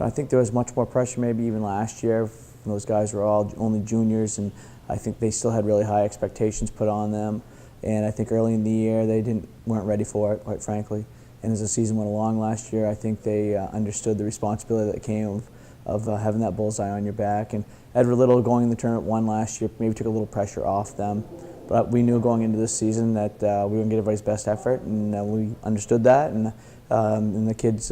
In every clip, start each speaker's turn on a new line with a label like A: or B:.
A: I think there was much more pressure maybe even last year. Those guys were all only juniors, and I think they still had really high expectations put on them. And I think early in the year they weren't ready for it, quite frankly. And as the season went along last year, I think they understood the responsibility that came of having that bullseye on your back. And Edward Little going in the tournament one last year maybe took a little pressure off them. But we knew going into this season that we were going to get everybody's best effort, and we understood that. And the kids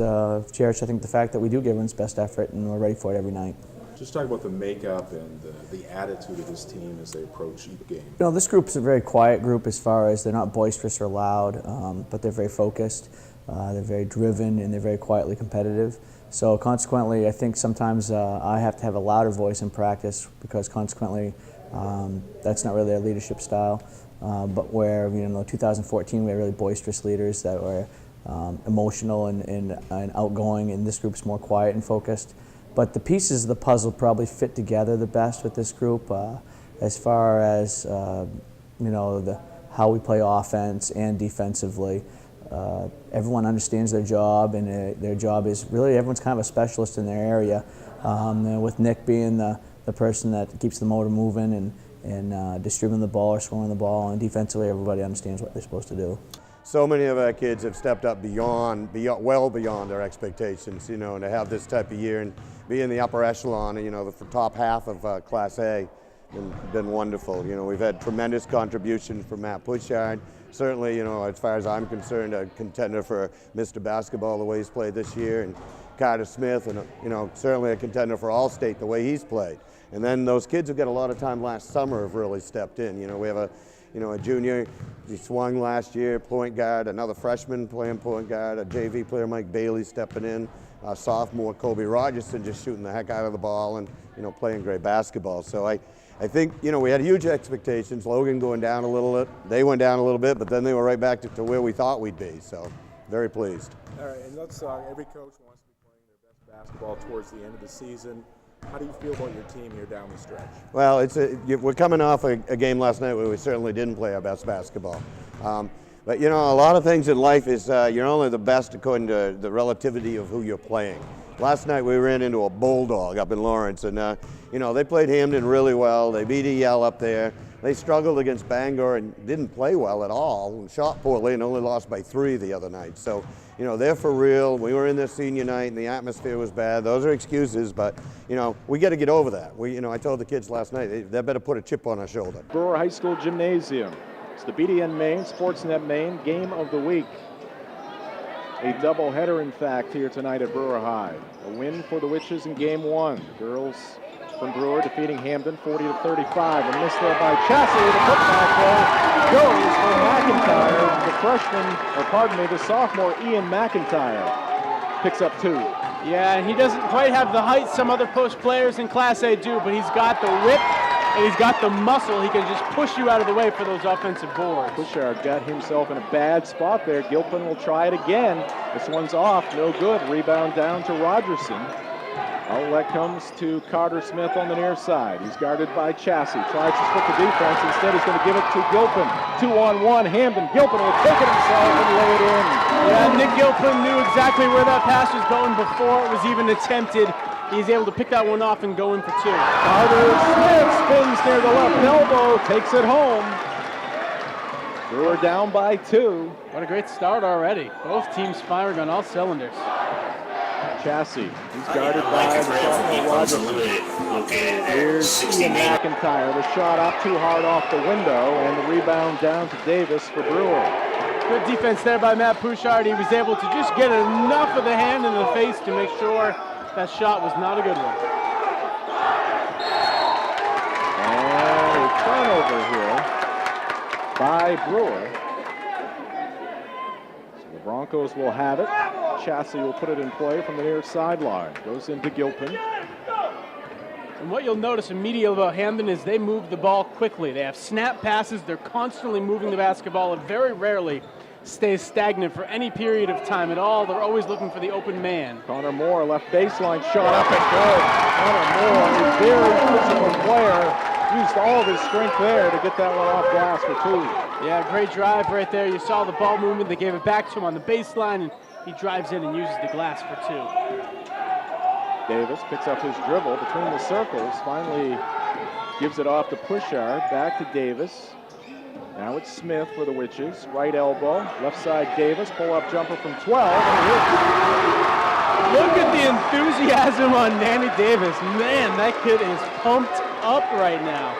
A: cherish, I think, the fact that we do give everyone's best effort, and we're ready for it every night.
B: Just talk about the makeup and the attitude of this team as they approach each game.
A: This group is a very quiet group as far as they're not boisterous or loud, but they're very focused. They're very driven, and they're very quietly competitive. So consequently, I think sometimes I have to have a louder voice in practice because consequently that's not really their leadership style. But where, 2014 we had really boisterous leaders that were emotional and outgoing, and this group's more quiet and focused. But the pieces of the puzzle probably fit together the best with this group as far as how we play offense and defensively. Everyone understands their job, and their job is really everyone's kind of a specialist in their area. With Nick being the person that keeps the motor moving and distributing the ball or scoring the ball, and defensively everybody understands what they're supposed to do.
C: So many of our kids have stepped up well beyond their expectations, and to have this type of year and be in the upper echelon, the top half of Class A, been wonderful. We've had tremendous contributions from Matt Pushard. Certainly, as far as I'm concerned, a contender for Mr. Basketball the way he's played this year, and Carter Smith, and certainly a contender for All-State the way he's played. And then those kids who got a lot of time last summer have really stepped in. We have a junior, he swung last year, point guard, another freshman playing point guard, a JV player, Mike Bailey, stepping in, sophomore, Kobe Rogerson, just shooting the heck out of the ball and, playing great basketball. So I think, we had huge expectations. Logan going down a little bit, they went down a little bit, but then they were right back to where we thought we'd be. So very pleased.
B: All right, and let's every coach wants to be playing their best basketball towards the end of the season. How do you feel about your team here down the stretch? Well,
C: we're coming off a game last night where we certainly didn't play our best basketball. But a lot of things in life is you're only the best according to the relativity of who you're playing. Last night we ran into a bulldog up in Lawrence, and they played Hampden really well. They beat EL up there. They struggled against Bangor and didn't play well at all, and shot poorly and only lost by 3 the other night. So, they're for real. We were in their senior night and the atmosphere was bad. Those are excuses, but, we got to get over that. I told the kids last night, they better put a chip on our shoulder.
D: Brewer High School Gymnasium. It's the BDN Maine, Sportsnet Maine Game of the Week. A doubleheader, in fact, here tonight at Brewer High. A win for the Witches in Game 1. The girls from Brewer defeating Hampden 40-35. A miss there by Chassie. The putback there goes for McIntyre. The sophomore Ian McIntyre picks up 2.
E: Yeah, he doesn't quite have the height some other post players in Class A do, but he's got the whip and he's got the muscle. He can just push you out of the way for those offensive boards.
D: Pushard got himself in a bad spot there. Gilpin will try it again. This one's off, no good. Rebound down to Rogerson. Outlet comes to Carter Smith on the near side. He's guarded by Chassie. Tries to split the defense. Instead, he's going to give it to Gilpin. 2-on-1. Hampden. Gilpin will take it himself and lay it in.
E: Yeah, Nick Gilpin knew exactly where that pass was going before it was even attempted. He's able to pick that one off and go in for 2.
D: Carter Smith spins near the left elbow. Takes it home. Brewer down by 2.
E: What a great start already. Both teams firing on all cylinders.
D: Chassie, he's guarded by the sophomore Rogerson. Here's Ian McIntyre. The shot up too hard off the window, and the rebound down to Davis for Brewer.
E: Good defense there by Matt Pushard. He was able to just get enough of the hand in the face to make sure that shot was not a good one.
D: And a turnover here by Brewer. So the Broncos will have it. Chassie will put it in play from the near sideline. Goes into Gilpin.
E: And what you'll notice immediately about Hampden is they move the ball quickly. They have snap passes. They're constantly moving the basketball. It very rarely stays stagnant for any period of time at all. They're always looking for the open man.
D: Connor Moore, left baseline, shot up and good. Connor Moore, a very physical player, used all of his strength there to get that one off glass for 2.
E: Yeah, great drive right there. You saw the ball movement. They gave it back to him on the baseline, and he drives in and uses the glass for 2.
D: Davis picks up his dribble between the circles, finally gives it off to Pushard, back to Davis. Now it's Smith for the Witches, right elbow, left side Davis, pull-up jumper from 12, and he hits.
E: Look at the enthusiasm on Danny Davis. Man, that kid is pumped up right now.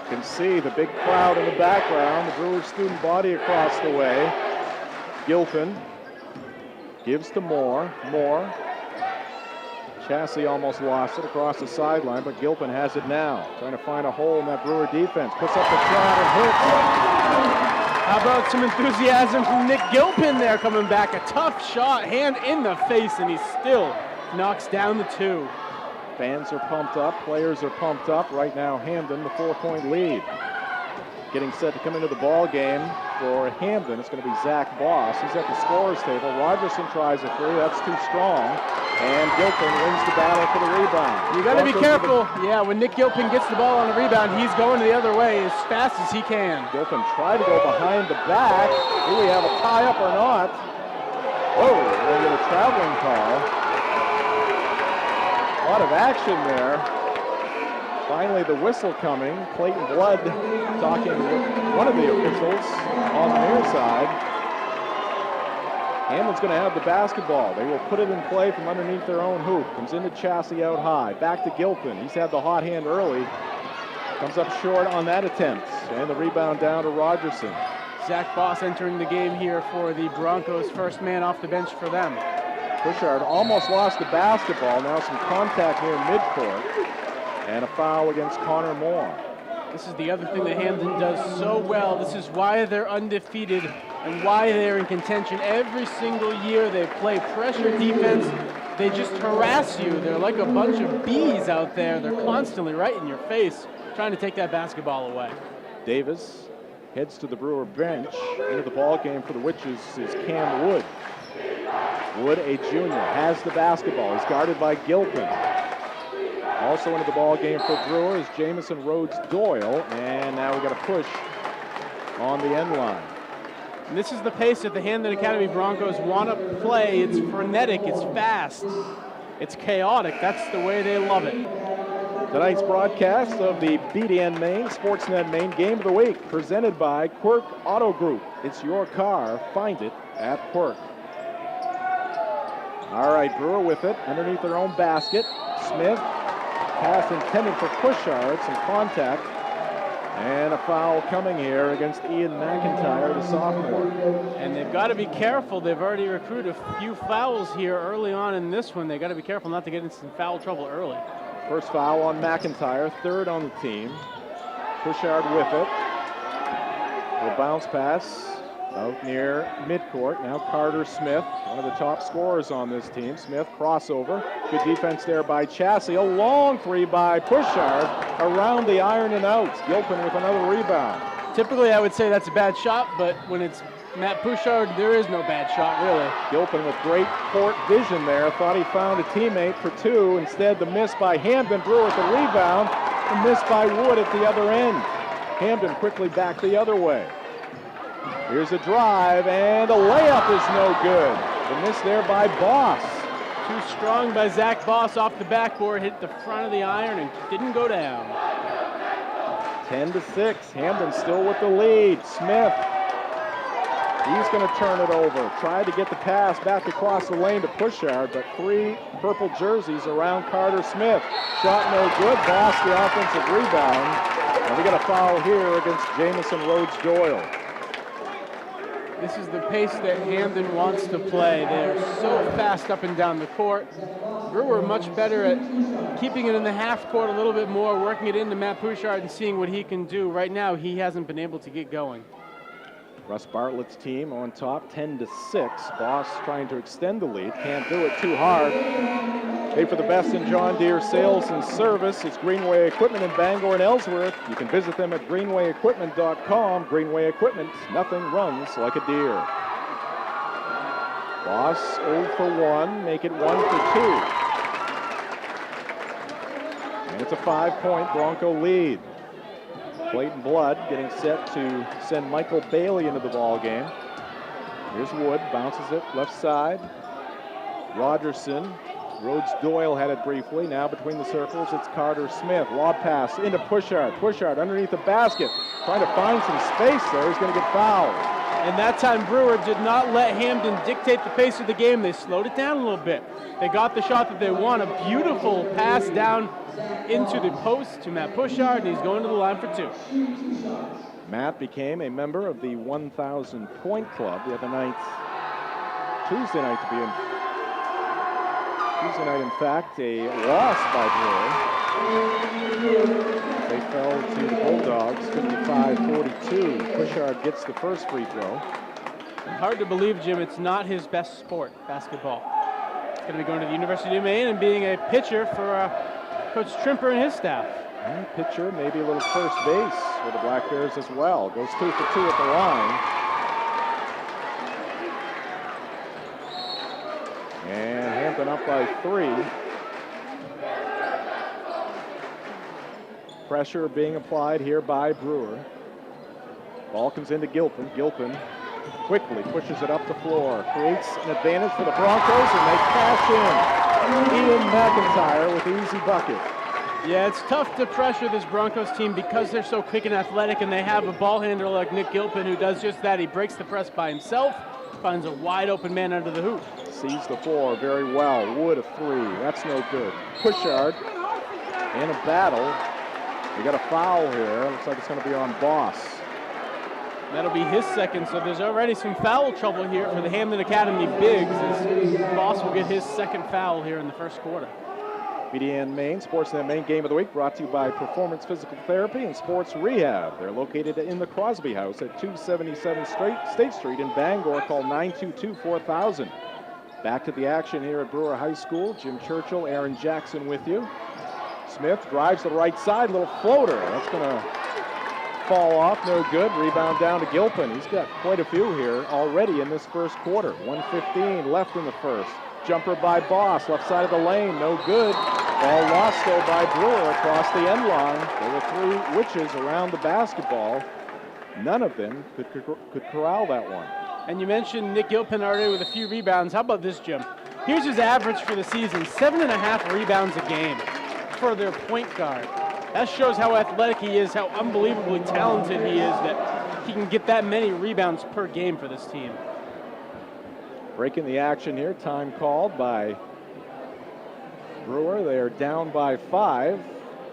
D: You can see the big crowd in the background, the Brewers student body across the way. Gilpin gives to Moore. Chassie almost lost it across the sideline, but Gilpin has it now. Trying to find a hole in that Brewer defense. Puts up the shot and hits.
E: How about some enthusiasm from Nick Gilpin there coming back? A tough shot, hand in the face, and he still knocks down the 2.
D: Fans are pumped up, players are pumped up. Right now, Hampden, the 4-point lead. Getting set to come into the ball game for Hampden. It's going to be Zach Boss. He's at the scorer's table. Rogerson tries a 3. That's too strong. And Gilpin wins the battle for the rebound.
E: You got to be careful. Yeah, when Nick Gilpin gets the ball on a rebound, he's going the other way as fast as he can.
D: Gilpin tried to go behind the back. Do we have a tie-up or not? Whoa, we're going to get a traveling call. A lot of action there. Finally, the whistle coming. Clayton Blood talking with one of the officials on the near side. Hampden's going to have the basketball. They will put it in play from underneath their own hoop. Comes into Chassie out high. Back to Gilpin. He's had the hot hand early. Comes up short on that attempt. And the rebound down to Rogerson.
E: Zach Boss entering the game here for the Broncos. First man off the bench for them.
D: Pushard almost lost the basketball. Now some contact near midcourt. And a foul against Connor Moore.
E: This is the other thing that Hampden does so well. This is why they're undefeated and why they're in contention every single year. They play pressure defense. They just harass you. They're like a bunch of bees out there. They're constantly right in your face trying to take that basketball away.
D: Davis heads to the Brewer bench. Into the ball game for the Witches is Cam Wood. Wood, a junior, has the basketball. He's guarded by Gilpin. Also into the ball game for Brewer is Jamison Rhodes-Doyle, and now we got a push on the end line.
E: And this is the pace that the Hampden Academy Broncos want to play. It's frenetic, it's fast, it's chaotic. That's the way they love it.
D: Tonight's broadcast of the BDN Maine, Sportsnet Maine Game of the Week, presented by Quirk Auto Group. It's your car. Find it at Quirk. All right, Brewer with it underneath their own basket. Smith. Pass intended for Pushard, some contact, and a foul coming here against Ian McIntyre, the sophomore.
E: And they've got to be careful. They've already recruited a few fouls here early on in this one. They've got to be careful not to get into some foul trouble early.
D: First foul on McIntyre, third on the team. Pushard with it. A bounce pass out near midcourt. Now Carter Smith, one of the top scorers on this team. Smith crossover. Good defense there by Chassie. A long 3 by Pushard around the iron and out. Gilpin with another rebound.
E: Typically, I would say that's a bad shot, but when it's Matt Pushard, there is no bad shot, really.
D: Gilpin with great court vision there. Thought he found a teammate for 2. Instead, the miss by Hampden. Brewer with the rebound. The miss by Wood at the other end. Hampden quickly back the other way. Here's a drive, and a layup is no good. The miss there by Boss.
E: Too strong by Zach Boss off the backboard, hit the front of the iron and didn't go down.
D: 10-6, Hampden still with the lead. Smith, he's going to turn it over. Tried to get the pass back across the lane to Pushard, but 3 purple jerseys around Carter Smith. Shot no good, Boss the offensive rebound. And we got a foul here against Jamison Rhodes-Doyle.
E: This is the pace that Hampden wants to play. They're so fast up and down the court. Brewer much better at keeping it in the half court a little bit more, working it into Matt Pushard and seeing what he can do. Right now, he hasn't been able to get going.
D: Russ Bartlett's team on top, 10-6. Boss trying to extend the lead. Can't do it too hard. Hey, for the best in John Deere sales and service, it's Greenway Equipment in Bangor and Ellsworth. You can visit them at greenwayequipment.com. Greenway Equipment, nothing runs like a Deere. Boss 0 for 1, make it 1 for 2. And it's a 5-point Bronco lead. Clayton Blood getting set to send Michael Bailey into the ball game. Here's Wood, bounces it left side. Rogerson Rhodes Doyle had it briefly. Now between the circles, it's Carter Smith. Lob pass into Pushard. Pushard underneath the basket. Trying to find some space there. He's going to get fouled.
E: And that time Brewer did not let Hampden dictate the pace of the game. They slowed it down a little bit. They got the shot that they want. A beautiful pass down into the post to Matt Pushard, and he's going to the line for 2.
D: Matt became a member of the 1,000 point club the other night. Tuesday night, in fact, a loss by Brewer. They fell to the Bulldogs, 55-42. Pushard gets the first free throw.
E: Hard to believe, Jim, it's not his best sport, basketball. He's going to be going to the University of Maine and being a pitcher for Coach Trimper and his staff.
D: And pitcher, maybe a little first base for the Black Bears as well. Goes 2 for 2 at the line. And Hampden up by 3. Pressure being applied here by Brewer. Ball comes into Gilpin. Gilpin quickly pushes it up the floor. Creates an advantage for the Broncos, and they cash in. Ian McIntyre with the easy bucket.
E: Yeah, it's tough to pressure this Broncos team because they're so quick and athletic, and they have a ball handler like Nick Gilpin who does just that. He breaks the press by himself, finds a wide open man under the hoop.
D: Sees the floor very well. Wood a 3. That's no good. Pushard in a battle. We got a foul here. Looks like it's going to be on Boss.
E: That'll be his second, so there's already some foul trouble here for the Hampden Academy Bigs as Boss will get his second foul here in the first quarter.
D: BDN Maine, Sportsnet Maine Game of the Week, brought to you by Performance Physical Therapy and Sports Rehab. They're located in the Crosby House at 277 State Street in Bangor. Call 922-4000. Back to the action here at Brewer High School. Jim Churchill, Aaron Jackson with you. Smith drives to the right side, little floater. That's going to fall off, no good. Rebound down to Gilpin. He's got quite a few here already in this first quarter. 1:15 left in the first. Jumper by Boss, left side of the lane, no good. Ball lost though by Brewer across the end line. There were 3 witches around the basketball. None of them could corral that one.
E: And you mentioned Nick Gilpin already with a few rebounds. How about this, Jim? Here's his average for the season, 7.5 rebounds a game for their point guard. That shows how athletic he is, how unbelievably talented he is, that he can get that many rebounds per game for this team.
D: Breaking the action here, time called by Brewer. They are down by 5.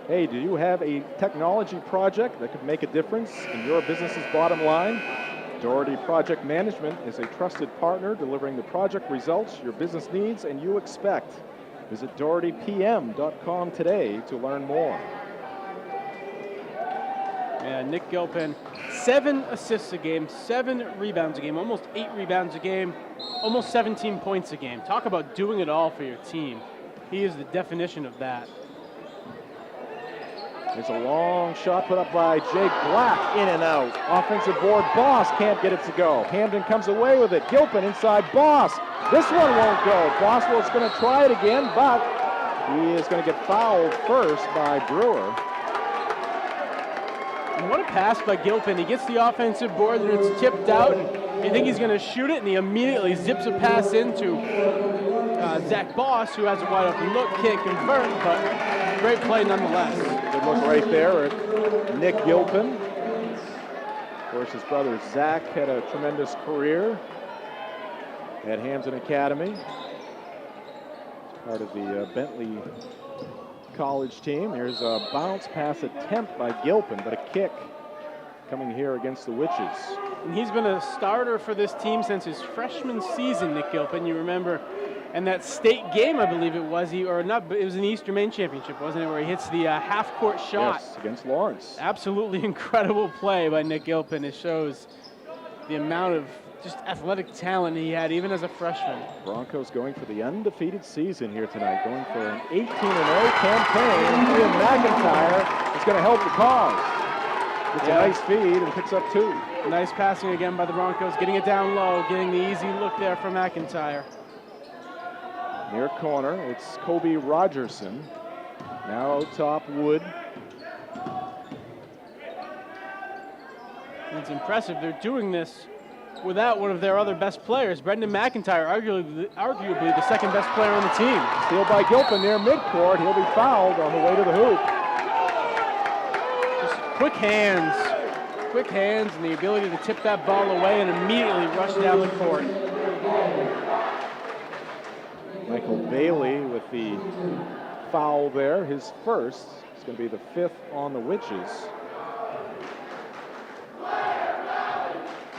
D: Hey, do you have a technology project that could make a difference in your business's bottom line? Doherty Project Management is a trusted partner delivering the project results your business needs and you expect. Visit DohertyPM.com today to learn more.
E: Yeah, Nick Gilpin, 7 assists a game, 7 rebounds a game, almost 8 rebounds a game, almost 17 points a game. Talk about doing it all for your team. He is the definition of that.
D: There's a long shot put up by Jake Black, in and out. Offensive board, Boss can't get it to go. Hampden comes away with it. Gilpin inside Boss. This one won't go. Boswell's going to try it again, but he is going to get fouled first by Brewer.
E: And what a pass by Gilpin. He gets the offensive board and it's tipped out. And you think he's going to shoot it, and he immediately zips a pass into Zach Boss, who has a wide open look, can't convert, but great play nonetheless.
D: Good look right there at Nick Gilpin. Of course, his brother Zach had a tremendous career at Hampden Academy. Part of the Bentley College team. Here's a bounce pass attempt by Gilpin, but a kick coming here against the Witches.
E: And he's been a starter for this team since his freshman season, Nick Gilpin. You remember, and that state game, I believe it was, it was an Eastern Maine Championship, wasn't it, where he hits the half-court shot.
D: Yes, against Lawrence.
E: Absolutely incredible play by Nick Gilpin. It shows the amount of just athletic talent he had, even as a freshman.
D: Broncos going for the undefeated season here tonight, going for an 18-0 campaign. Ian McIntyre is going to help the cause. Gets a nice feed and picks up 2.
E: Nice passing again by the Broncos, getting it down low, getting the easy look there for McIntyre.
D: Near corner, it's Kobe Rogerson. Now out top, Wood.
E: It's impressive. They're doing this without one of their other best players, Brendan McIntyre, arguably the second best player on the team.
D: Steal by Gilpin near midcourt. He'll be fouled on the way to the hoop.
E: Just quick hands and the ability to tip that ball away and immediately rush down the court.
D: Michael Bailey with the foul there, his first. It's going to be the 5th on the Witches.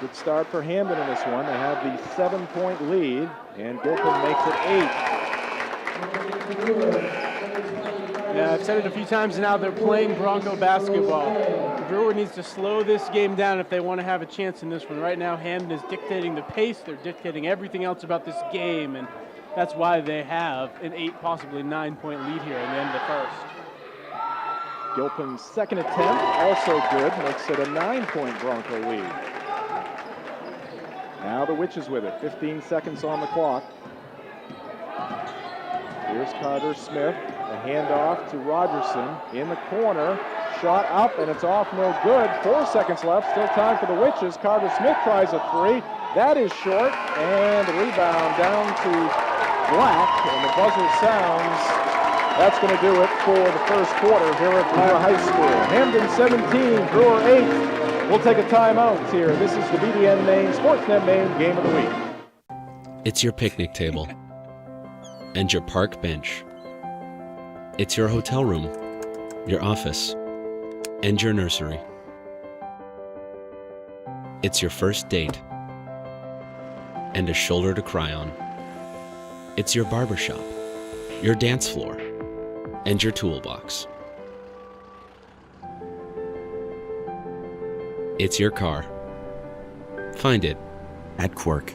D: Good start for Hampden in this one. They have the 7-point lead, and Gilpin makes it 8.
E: Yeah, I've said it a few times now, they're playing Bronco basketball. Brewer needs to slow this game down if they want to have a chance in this one. Right now, Hampden is dictating the pace. They're dictating everything else about this game, and that's why they have an 8, possibly 9-point lead here in the end of the first.
D: Gilpin's second attempt, also good, makes it a 9-point Bronco lead. Now the Witches with it, 15 seconds on the clock. Here's Carter Smith, a handoff to Rogerson in the corner. Shot up and it's off, no good. 4 seconds left, still time for the Witches. Carter Smith tries a 3. That is short, and the rebound down to Black, and the buzzer sounds. That's going to do it for the first quarter here at Brewer High School. Hampden 17, Brewer 8. We'll take a timeout here. This is the BDN Maine, Sportsnet Maine Game of the Week.
F: It's your picnic table and your park bench. It's your hotel room, your office, and your nursery. It's your first date and a shoulder to cry on. It's your barbershop, your dance floor, and your toolbox. It's your car. Find it at Quirk.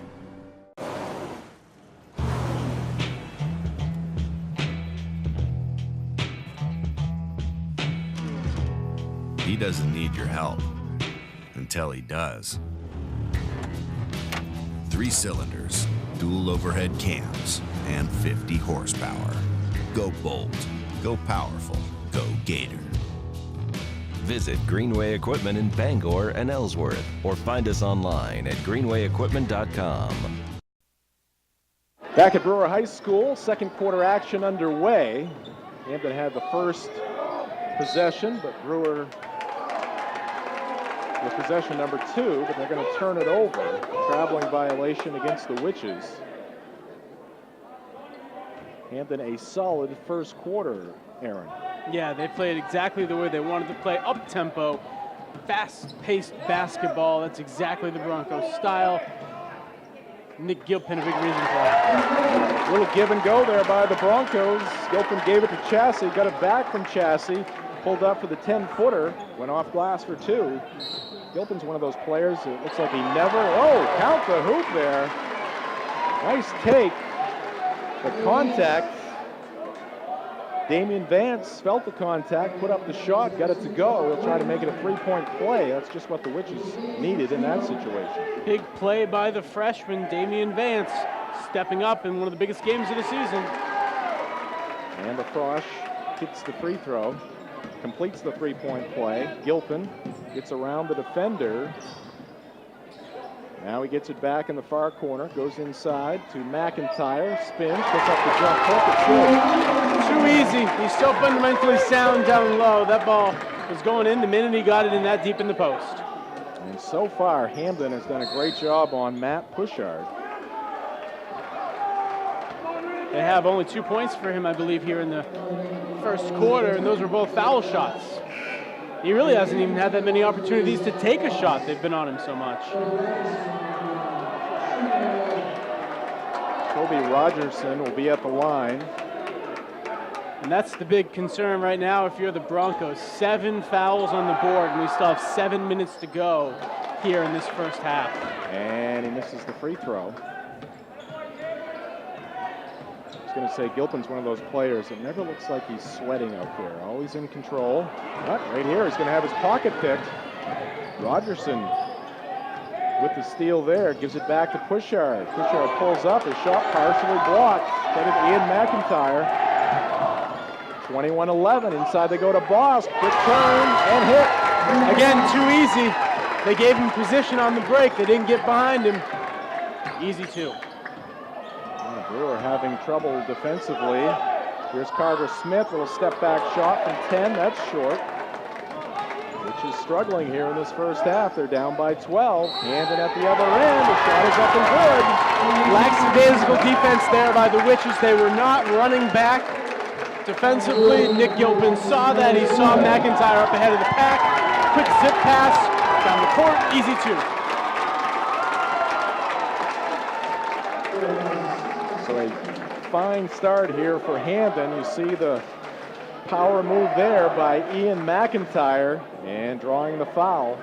G: He doesn't need your help until he does. 3 cylinders, dual overhead cams, and 50 horsepower. Go bold, go powerful, go Gator.
H: Visit Greenway Equipment in Bangor and Ellsworth, or find us online at greenwayequipment.com.
D: Back at Brewer High School, second quarter action underway. Hampden had the first possession, but Brewer with possession number 2, but they're going to turn it over. Traveling violation against the Witches. Hampden a solid first quarter, Aaron.
E: Yeah, they played exactly the way they wanted to play, up-tempo, fast-paced basketball. That's exactly the Broncos' style. Nick Gilpin, a big reason for it.
D: A little give and go there by the Broncos. Gilpin gave it to Chassie, got it back from Chassie, pulled up for the 10-footer, went off glass for 2. Gilpin's one of those players that looks like he never, count the hoop there. Nice take, the contact. Damian Vance felt the contact, put up the shot, got it to go. He'll try to make it a 3-point play. That's just what the Witches needed in that situation.
E: Big play by the freshman, Damian Vance, stepping up in one of the biggest games of the season.
D: And LaFroche hits the free throw, completes the 3-point play. Gilpin gets around the defender. Now he gets it back in the far corner, goes inside to McIntyre, spins, puts up the jump hook, it's good.
E: Too easy. He's so fundamentally sound down low. That ball was going in the minute he got it in that deep in the post.
D: And so far, Hampden has done a great job on Matt Pushard.
E: They have only 2 points for him, I believe, here in the first quarter, and those were both foul shots. He really hasn't even had that many opportunities to take a shot. They've been on him so much.
D: Kobe Rogerson will be at the line.
E: And that's the big concern right now if you're the Broncos. 7 fouls on the board, and we still have 7 minutes to go here in this first half.
D: And he misses the free throw. I was going to say Gilpin's one of those players that never looks like he's sweating out there. Always in control. But right here, he's going to have his pocket picked. Rogerson with the steal there, gives it back to Pushard. Pushard pulls up, his shot partially blocked. Get it to Ian McIntyre. 21-11, inside they go to Boss. Quick turn and hit.
E: Again, too easy. They gave him position on the break. They didn't get behind him. Easy 2.
D: Brewer having trouble defensively. Here's Carter Smith, little step back shot from 10, that's short. Which is struggling here in this first half. They're down by 12. Hampden at the other end, the shot is up and good.
E: Lackadaisical defense there by the Witches. They were not running back defensively. Nick Gilpin saw that. He saw McIntyre up ahead of the pack. Quick zip pass down the court, easy 2.
D: So a fine start here for Hampden. You see the power move there by Ian McIntyre and drawing the foul.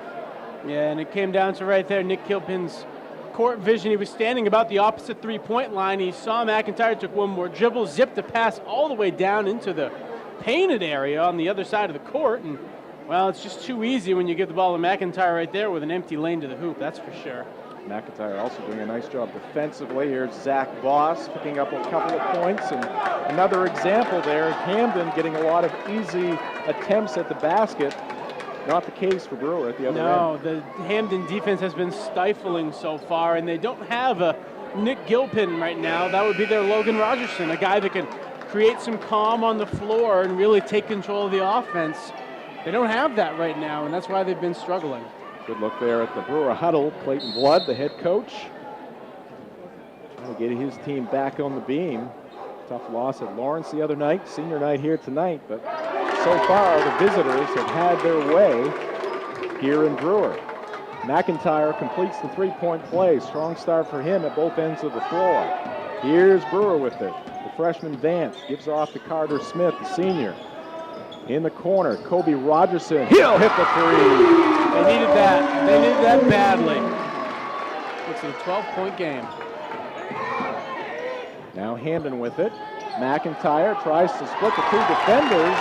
E: Yeah, and it came down to right there, Nick Gilpin's court vision. He was standing about the opposite three-point line. He saw McIntyre, took one more dribble, zipped the pass all the way down into the painted area on the other side of the court. And, well, it's just too easy when you give the ball to McIntyre right there with an empty lane to the hoop, that's for sure.
D: McIntyre also doing a nice job defensively. Here's Zach Boss picking up a couple of points. And another example there, Hampden getting a lot of easy attempts at the basket. Not the case for Brewer at the other end.
E: No, the Hampden defense has been stifling so far, and they don't have a Nick Gilpin right now. That would be their Logan Rogerson, a guy that can create some calm on the floor and really take control of the offense. They don't have that right now, and that's why they've been struggling.
D: Good look there at the Brewer huddle. Clayton Blood, the head coach, trying to get his team back on the beam. Tough loss at Lawrence the other night, senior night here tonight, but so far the visitors have had their way here in Brewer. McIntyre completes the three-point play. Strong start for him at both ends of the floor. Here's Brewer with it. The freshman Vance gives off to Carter Smith, the senior. In the corner, Kobe Rogerson. He'll hit the 3.
E: They needed that. They needed that badly. It's a 12-point game.
D: Now Hampden with it. McIntyre tries to split the 2 defenders.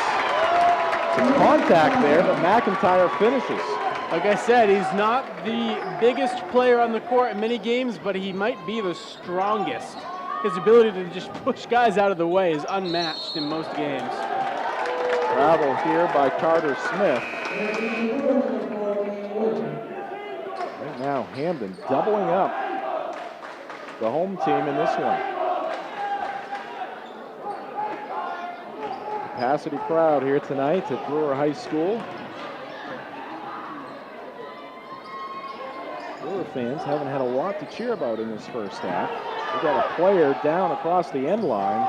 D: Some contact there, but McIntyre finishes.
E: Like I said, he's not the biggest player on the court in many games, but he might be the strongest. His ability to just push guys out of the way is unmatched in most games.
D: Travel here by Carter Smith. Right now, Hampden doubling up the home team in this one. Capacity crowd here tonight at Brewer High School. Brewer fans haven't had a lot to cheer about in this first half. We got a player down across the end line.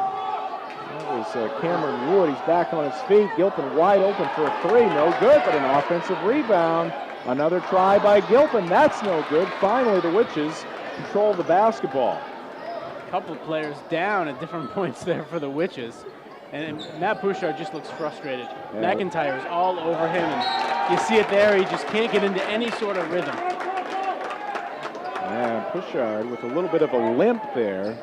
D: That was Cameron Wood. He's back on his feet. Gilpin wide open for a 3. No good, but an offensive rebound. Another try by Gilpin. That's no good. Finally, the Witches control the basketball.
E: A couple of players down at different points there for the Witches. And Matt Bouchard just looks frustrated. Yeah. McIntyre is all over him, and you see it there. He just can't get into any sort of rhythm.
D: Yeah, Bouchard with a little bit of a limp there.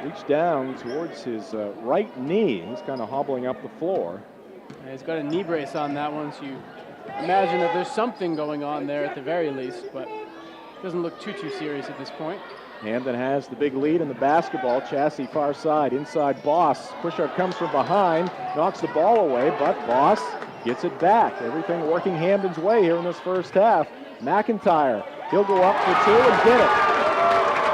D: Reached down towards his right knee. He's kind of hobbling up the floor.
E: And he's got a knee brace on that one, so you imagine that there's something going on there at the very least, but it doesn't look too serious at this point.
D: Hampden has the big lead in the basketball. Chassis far side, inside Boss. Bouchard comes from behind, knocks the ball away, but Boss gets it back. Everything working Hampden's way here in this first half. McIntyre, he'll go up for 2 and get it.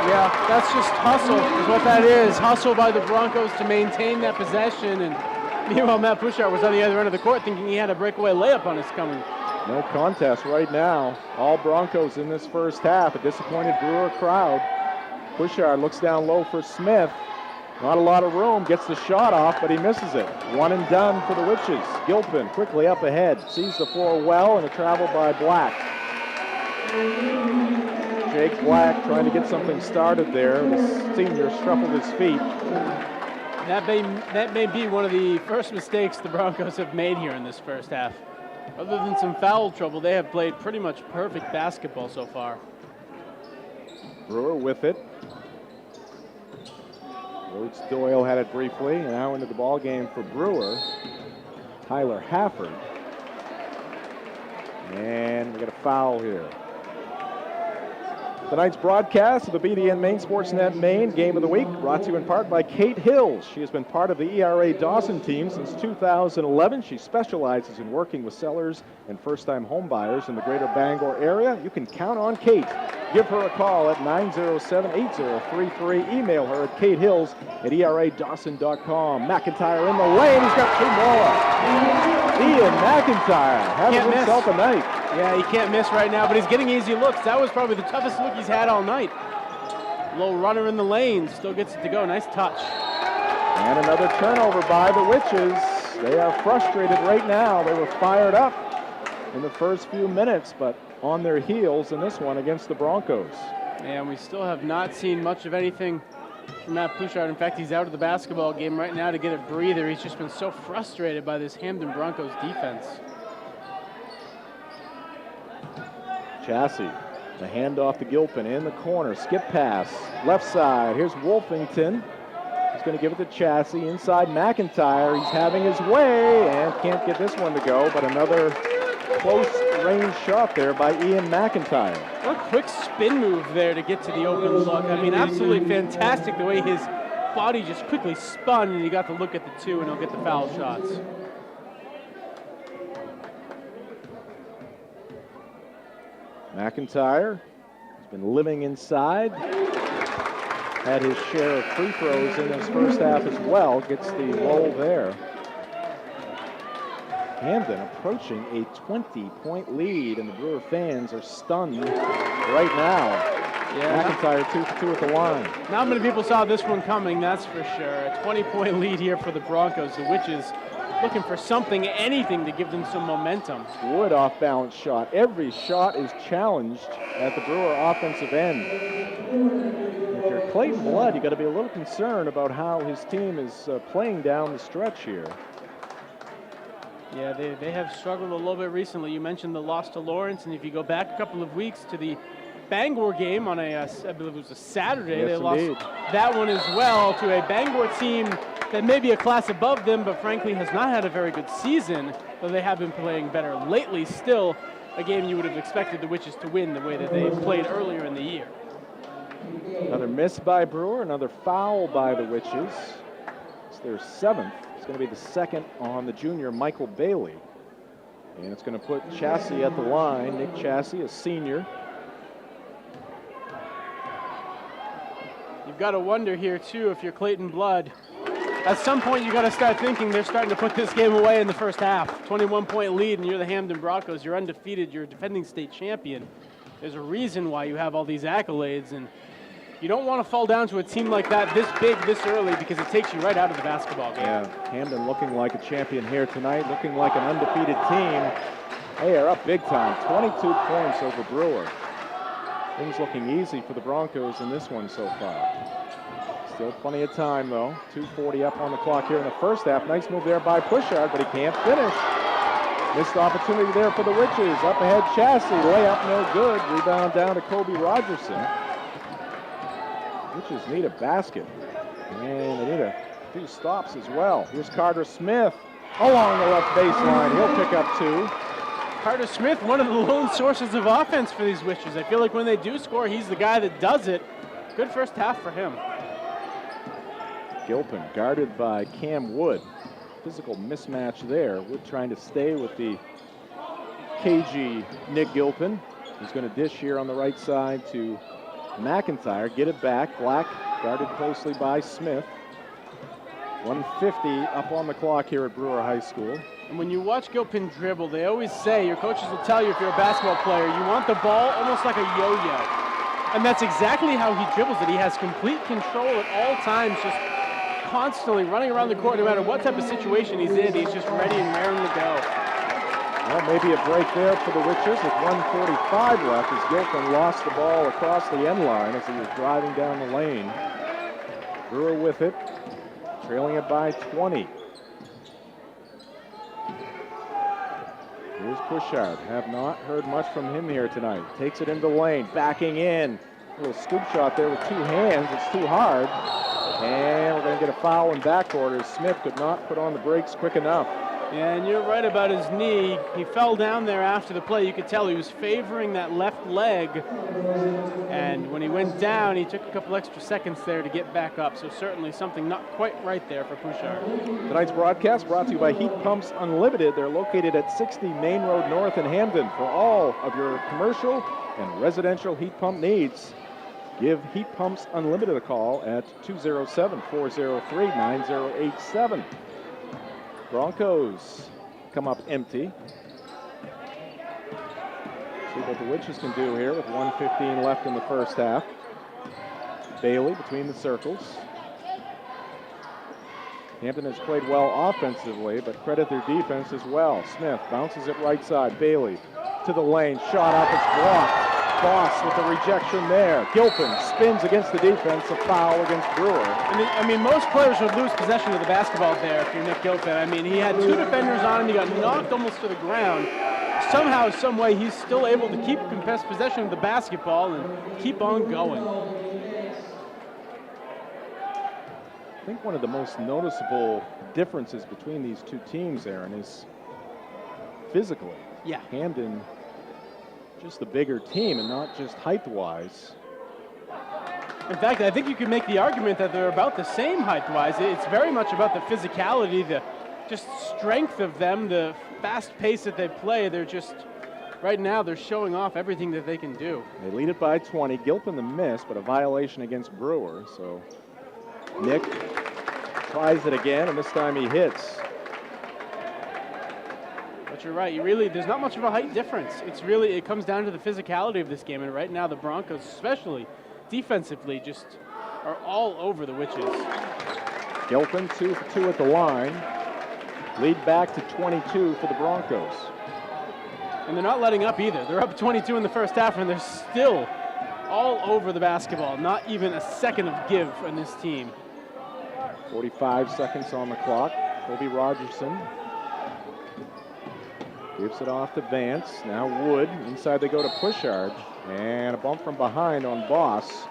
E: Yeah, that's just hustle is what that is. Hustle by the Broncos to maintain that possession. And meanwhile, Matt Bouchard was on the other end of the court thinking he had a breakaway layup on his coming.
D: No contest right now. All Broncos in this first half. A disappointed Brewer crowd. Bouchard looks down low for Smith. Not a lot of room. Gets the shot off, but he misses it. 1 and done for the Witches. Gilpin quickly up ahead. Sees the floor well, and a travel by Black. Jake Black trying to get something started there. The senior shuffled his feet.
E: That may be one of the first mistakes the Broncos have made here in this first half. Other than some foul trouble, they have played pretty much perfect basketball so far.
D: Brewer with it. Rhodes Doyle had it briefly, and now into the ball game for Brewer. Tyler Hafford. And we got a foul here. Tonight's broadcast of the BDN Maine Sportsnet Maine Game of the Week brought to you in part by Kate Hills. She has been part of the ERA Dawson team since 2011. She specializes in working with sellers and first-time home buyers in the greater Bangor area. You can count on Kate. Give her a call at 907-8033. Email her at katehills@eradawson.com. McIntyre in the lane. He's got two more. Ian McIntyre having himself a night.
E: Yeah, he can't miss right now, but he's getting easy looks. That was probably the toughest look he's had all night. Low runner in the lane, still gets it to go. Nice touch.
D: And another turnover by the Witches. They are frustrated right now. They were fired up in the first few minutes, but on their heels in this one against the Broncos.
E: And we still have not seen much of anything from Matt Pouchard. In fact, he's out of the basketball game right now to get a breather. He's just been so frustrated by this Hampden Broncos defense.
D: Chassie, the handoff to Gilpin in the corner, skip pass, left side. Here's Wolfington. He's going to give it to Chassie inside McIntyre. He's having his way and can't get this one to go, but another close range shot there by Ian McIntyre.
E: What a quick spin move there to get to the open look. I mean, absolutely fantastic the way his body just quickly spun and he got to look at the two and he'll get the foul shots.
D: McIntyre has been living inside. Had his share of free throws in his first half as well. Gets the roll there. Hampden approaching a 20-point lead, and the Brewer fans are stunned right now. Yeah, McIntyre 2 for 2 at the line.
E: Not many people saw this one coming, that's for sure. A 20-point lead here for the Broncos. The Witches looking for something, anything to give them some momentum.
D: Wood off-balance shot. Every shot is challenged at the Brewer offensive end. If you're Clayton Blood, you got to be a little concerned about how his team is playing down the stretch here.
E: Yeah, they have struggled a little bit recently. You mentioned the loss to Lawrence, and if you go back a couple of weeks to the Bangor game on I believe it was a Saturday,
D: yes,
E: they
D: indeed.
E: lost that one as well to a Bangor team that may be a class above them, but frankly has not had a very good season, though they have been playing better lately. Still, a game you would have expected the Witches to win the way that they played earlier in the year.
D: Another miss by Brewer, another foul by the Witches. It's their seventh. It's going to be the second on the junior Michael Bailey. And it's going to put Chassie at the line. Nick Chassie, a senior.
E: You've got to wonder here, too, if you're Clayton Blood. At some point, you got to start thinking they're starting to put this game away in the first half. 21-point lead, and you're the Hampden Broncos. You're undefeated. You're a defending state champion. There's a reason why you have all these accolades, and you don't want to fall down to a team like that this big, this early, because it takes you right out of the basketball game.
D: Yeah, Hampden looking like a champion here tonight, looking like an undefeated team. They are up big time, 22 points over Brewer. Things looking easy for the Broncos in this one so far. Still plenty of time, though. 2:40 up on the clock here in the first half. Nice move there by Pouchard, but he can't finish. Missed opportunity there for the Witches. Up ahead, Chassie. Layup no good. Rebound down to Kobe Rogerson. Witches need a basket. And they need a few stops as well. Here's Carter Smith along the left baseline. He'll pick up two.
E: Carter Smith, one of the lone sources of offense for these Witches. I feel like when they do score, he's the guy that does it. Good first half for him.
D: Gilpin guarded by Cam Wood. Physical mismatch there. Wood trying to stay with the cagey Nick Gilpin. He's going to dish here on the right side to McIntyre. Get it back. Black guarded closely by Smith. 150 up on the clock here at Brewer High School.
E: And when you watch Gilpin dribble, they always say, your coaches will tell you if you're a basketball player, you want the ball almost like a yo-yo. And that's exactly how he dribbles it. He has complete control at all times, just constantly running around the court no matter what type of situation he's in. He's just ready and raring to go.
D: Well, maybe a break there for the Witches with 1:45 left as Gilpin lost the ball across the end line as he was driving down the lane. Brewer with it, trailing it by 20. Here's Pouchard. Have not heard much from him here tonight. Takes it into the lane, backing in. A little scoop shot there with two hands. It's too hard. And we're going to get a foul in backcourt as Smith could not put on the brakes quick enough.
E: Yeah, and you're right about his knee. He fell down there after the play. You could tell he was favoring that left leg. And when he went down, he took a couple extra seconds there to get back up. So certainly something not quite right there for Bouchard.
D: Tonight's broadcast brought to you by Heat Pumps Unlimited. They're located at 60 Main Road North in Hampden. For all of your commercial and residential heat pump needs, give Heat Pumps Unlimited a call at 207-403-9087. Broncos come up empty. See what the Witches can do here with 1:15 left in the first half. Bailey between the circles. Hampden has played well offensively, but credit their defense as well. Smith bounces it right side. Bailey to the lane. Shot up. It's blocked. Boss with the rejection there. Gilpin spins against the defense. A foul against Brewer.
E: I mean, most players would lose possession of the basketball there if you're Nick Gilpin. I mean, he had two defenders on him. He got knocked almost to the ground. Somehow, some way, he's still able to keep contested possession of the basketball and keep on going.
D: I think one of the most noticeable differences between these two teams, Aaron, is physically.
E: Yeah.
D: Hampden, just the bigger team, and not just height-wise.
E: In fact, I think you could make the argument that they're about the same height-wise. It's very much about the physicality, the just strength of them, the fast pace that they play. They're just, right now, they're showing off everything that they can do.
D: They lead it by 20. Gilpin the miss, but a violation against Brewer. So Nick tries it again, and this time he hits.
E: But you're right. There's not much of a height difference. It comes down to the physicality of this game. And right now, the Broncos, especially defensively, just are all over the Witches.
D: Gilpin 2 for 2 at the line. Lead back to 22 for the Broncos.
E: And they're not letting up either. They're up 22 in the first half, and they're still all over the basketball. Not even a second of give in this team.
D: 45 seconds on the clock. Kobe Rogerson gives it off to Vance. Now Wood. Inside they go to Pushard. And a bump from behind on Boss.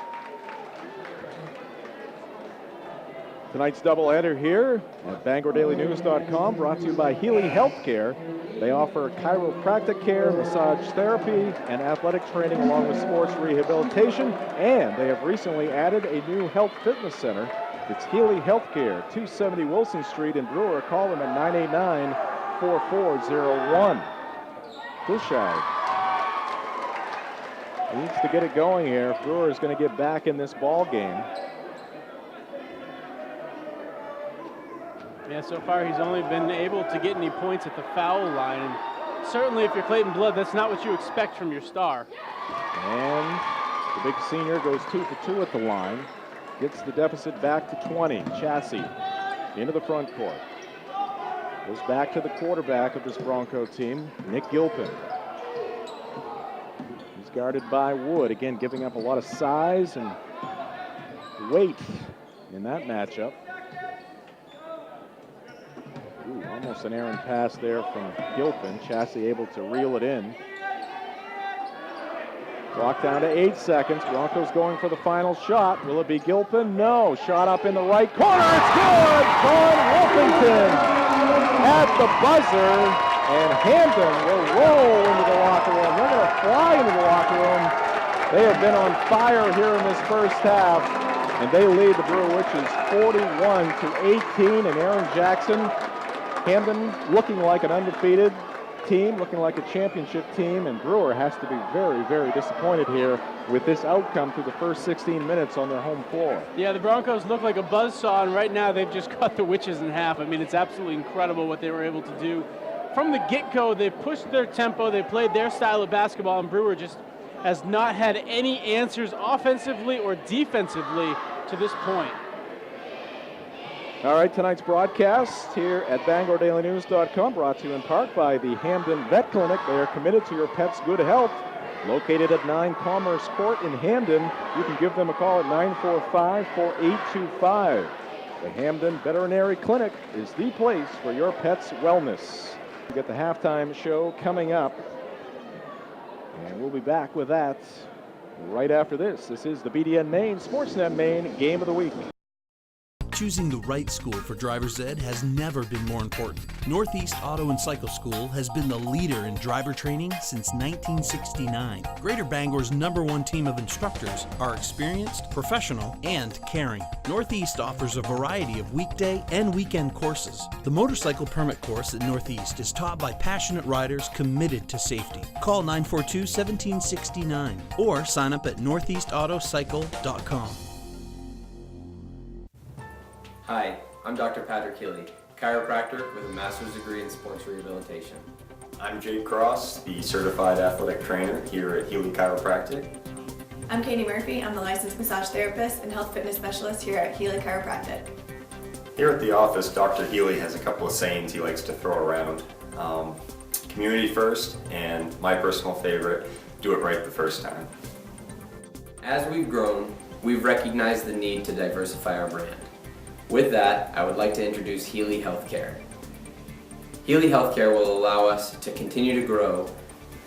D: Tonight's doubleheader here at BangorDailyNews.com, brought to you by Healy Healthcare. They offer chiropractic care, massage therapy, and athletic training along with sports rehabilitation. And they have recently added a new health fitness center. It's Healy Healthcare, 270 Wilson Street in Brewer. Call them at 989-4401. Bouchard needs to get it going here. Brewer is going to get back in this ball game.
E: Yeah, so far he's only been able to get any points at the foul line. And certainly if you're Clayton Blood, that's not what you expect from your star.
D: And the big senior goes 2 for 2 at the line. Gets the deficit back to 20. Chassis into the front court. Goes back to the quarterback of this Bronco team, Nick Gilpin. He's guarded by Wood, again giving up a lot of size and weight in that matchup. Ooh, almost an errant pass there from Gilpin. Chassis able to reel it in. Clock down to 8 seconds. Broncos going for the final shot. Will it be Gilpin? No. Shot up in the right corner. It's good. Vaughn Wolfington at the buzzer. And Hampden will roll into the locker room. They're going to fly into the locker room. They have been on fire here in this first half. And they lead the Brewer Witches 41-18. And Aaron Jackson, Hampden looking like an undefeated team, looking like a championship team, and Brewer has to be very, very disappointed here with this outcome through the first 16 minutes on their home floor.
E: Yeah, the Broncos look like a buzzsaw, and right now they've just cut the Witches in half. I mean, it's absolutely incredible what they were able to do. From the get-go, they pushed their tempo, they played their style of basketball, and Brewer just has not had any answers offensively or defensively to this point.
D: All right, tonight's broadcast here at BangorDailyNews.com, brought to you in part by the Hampden Vet Clinic. They are committed to your pet's good health. Located at 9 Commerce Court in Hampden, you can give them a call at 945-4825. The Hampden Veterinary Clinic is the place for your pet's wellness. We get the halftime show coming up, and we'll be back with that right after this. This is the BDN Maine Sportsnet Maine Game of the Week.
I: Choosing the right school for driver's ed has never been more important. Northeast Auto and Cycle School has been the leader in driver training since 1969. Greater Bangor's #1 team of instructors are experienced, professional, and caring. Northeast offers a variety of weekday and weekend courses. The motorcycle permit course at Northeast is taught by passionate riders committed to safety. Call 942-1769 or sign up at northeastautocycle.com.
J: Hi, I'm Dr. Patrick Healy, chiropractor with a master's degree in sports rehabilitation.
K: I'm Jake Cross, the certified athletic trainer here at Healy Chiropractic.
L: I'm Katie Murphy. I'm the licensed massage therapist and health fitness specialist here at Healy Chiropractic.
K: Here at the office, Dr. Healy has a couple of sayings he likes to throw around. Community first, and my personal favorite, do it right the first time.
J: As we've grown, we've recognized the need to diversify our brand. With that, I would like to introduce Healy Healthcare. Healy Healthcare will allow us to continue to grow